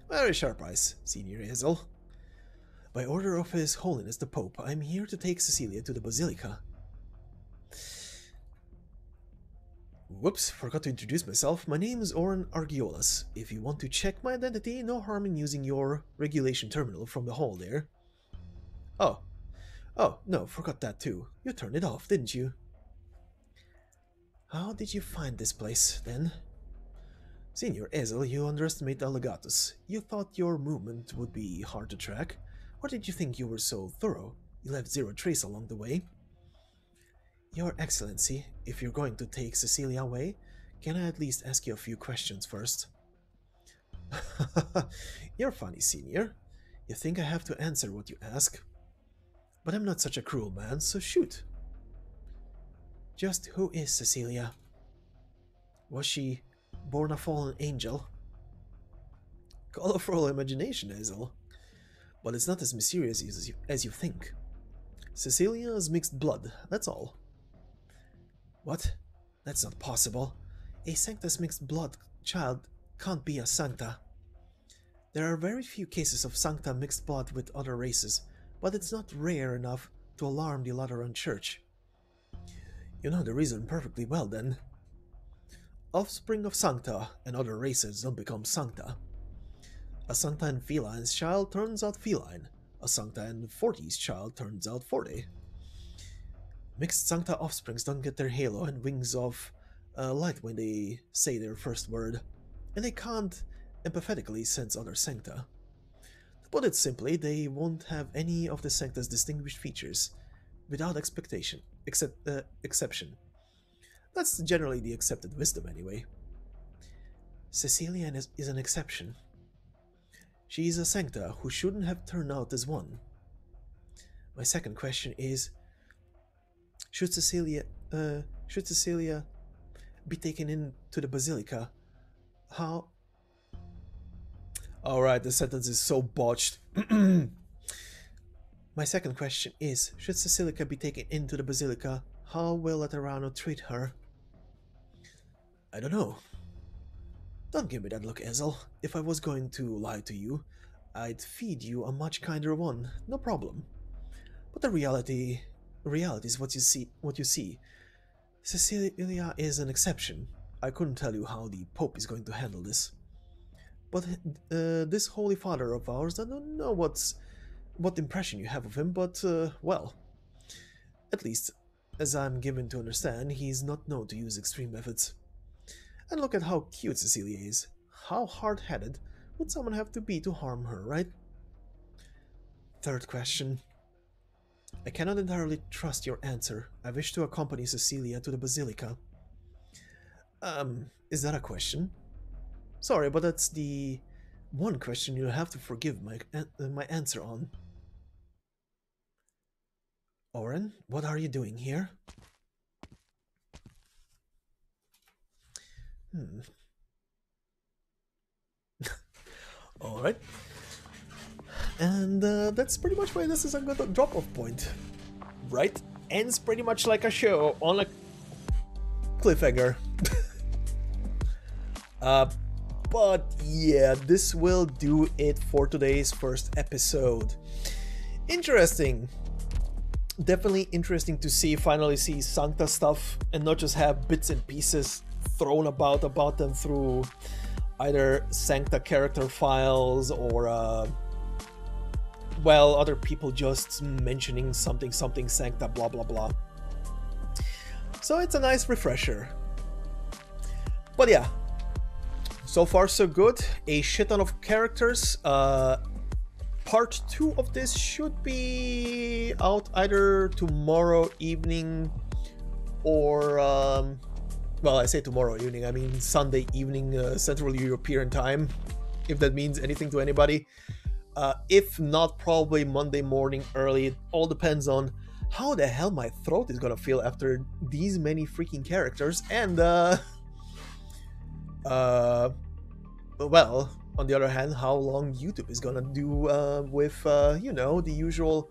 Very sharp eyes, Senior Hazel. By order of His Holiness the Pope, I'm here to take Cecilia to the Basilica. Whoops, forgot to introduce myself. My name is Oren Argiolas. If you want to check my identity, no harm in using your regulation terminal from the hall there. Oh, no, forgot that too. You turned it off, didn't you? How did you find this place, then? Senior Hazel, you underestimate the legatus. You thought your movement would be hard to track. Or did you think you were so thorough? You left zero trace along the way. Your Excellency, if you're going to take Cecilia away, can I at least ask you a few questions first? You're funny, Senior. You think I have to answer what you ask? But I'm not such a cruel man, so shoot. Just who is Cecilia? Was she born a fallen angel? Colorful imagination, Hazel. But it's not as mysterious as you think. Cecilia is mixed blood, that's all. What? That's not possible. A Sankta's mixed blood child can't be a Sankta. There are very few cases of Sankta mixed blood with other races, but it's not rare enough to alarm the Lateran Church. You know the reason perfectly well, then. Offspring of Sankta and other races don't become Sankta. A Sankta and feline's child turns out feline. A Sankta and 40's child turns out 40. Mixed Sankta offsprings don't get their halo and wings of light when they say their first word, and they can't empathetically sense other Sankta. To put it simply, they won't have any of the Sankta's distinguished features, without exception. That's generally the accepted wisdom, anyway. Cecilia is an exception. She is a Sankta who shouldn't have turned out as one. My second question is, should Cecilia be taken into the Basilica? How? Alright, the sentence is so botched. My second question is, should Cecilia be taken into the Basilica, how will Laterano treat her? I don't know. Don't give me that look, Hazel. If I was going to lie to you, I'd feed you a much kinder one, no problem. But the reality is what you see. Cecilia is an exception. I couldn't tell you how the Pope is going to handle this. But this Holy Father of ours, I don't know what impression you have of him, but, well, at least, as I'm given to understand, he's not known to use extreme methods. And look at how cute Cecilia is. How hard-headed would someone have to be to harm her, right? Third question. I cannot entirely trust your answer. I wish to accompany Cecilia to the Basilica. Is that a question? Sorry, but that's the one question you'll have to forgive my answer on. Oren, what are you doing here? Alright. And that's pretty much why this is a good drop-off point. Right? Ends pretty much like a show on a cliffhanger. But yeah, this will do it for today's first episode. Interesting. Definitely interesting to finally see Sankta stuff and not just have bits and pieces thrown about them through either Sankta character files or well, other people just mentioning something Sankta blah blah blah. So it's a nice refresher. But yeah, so far so good. A shit ton of characters. Part 2 of this should be out either tomorrow evening or well, I say tomorrow evening, I mean Sunday evening, Central European time, if that means anything to anybody. If not, probably Monday morning early. It all depends on how the hell my throat is gonna feel after these many freaking characters and well, on the other hand, how long YouTube is gonna do with, you know, the usual,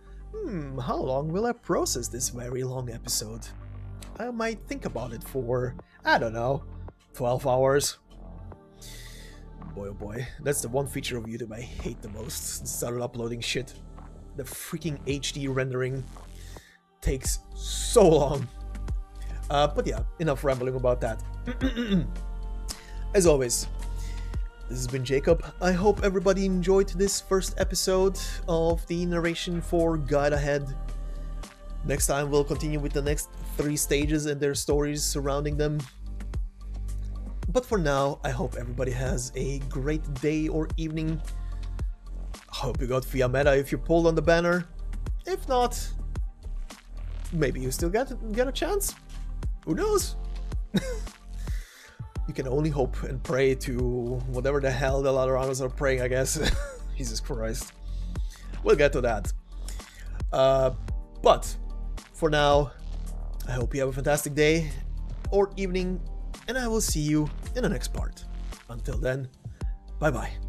how long will I process this very long episode? I might think about it for, I don't know, 12 hours. Boy oh boy, that's the one feature of YouTube I hate the most. Started uploading shit. The freaking HD rendering takes so long. But yeah, enough rambling about that. As always, this has been Jacob. I hope everybody enjoyed this first episode of the narration for Guide Ahead. Next time we'll continue with the next 3 stages and their stories surrounding them. But for now, I hope everybody has a great day or evening. I hope you got Via Meta if you pulled on the banner. If not, maybe you still get a chance. Who knows? You can only hope and pray to whatever the hell the Lateranos are praying, I guess. Jesus Christ. We'll get to that. But for now, I hope you have a fantastic day or evening, and I will see you in the next part. Until then, bye bye.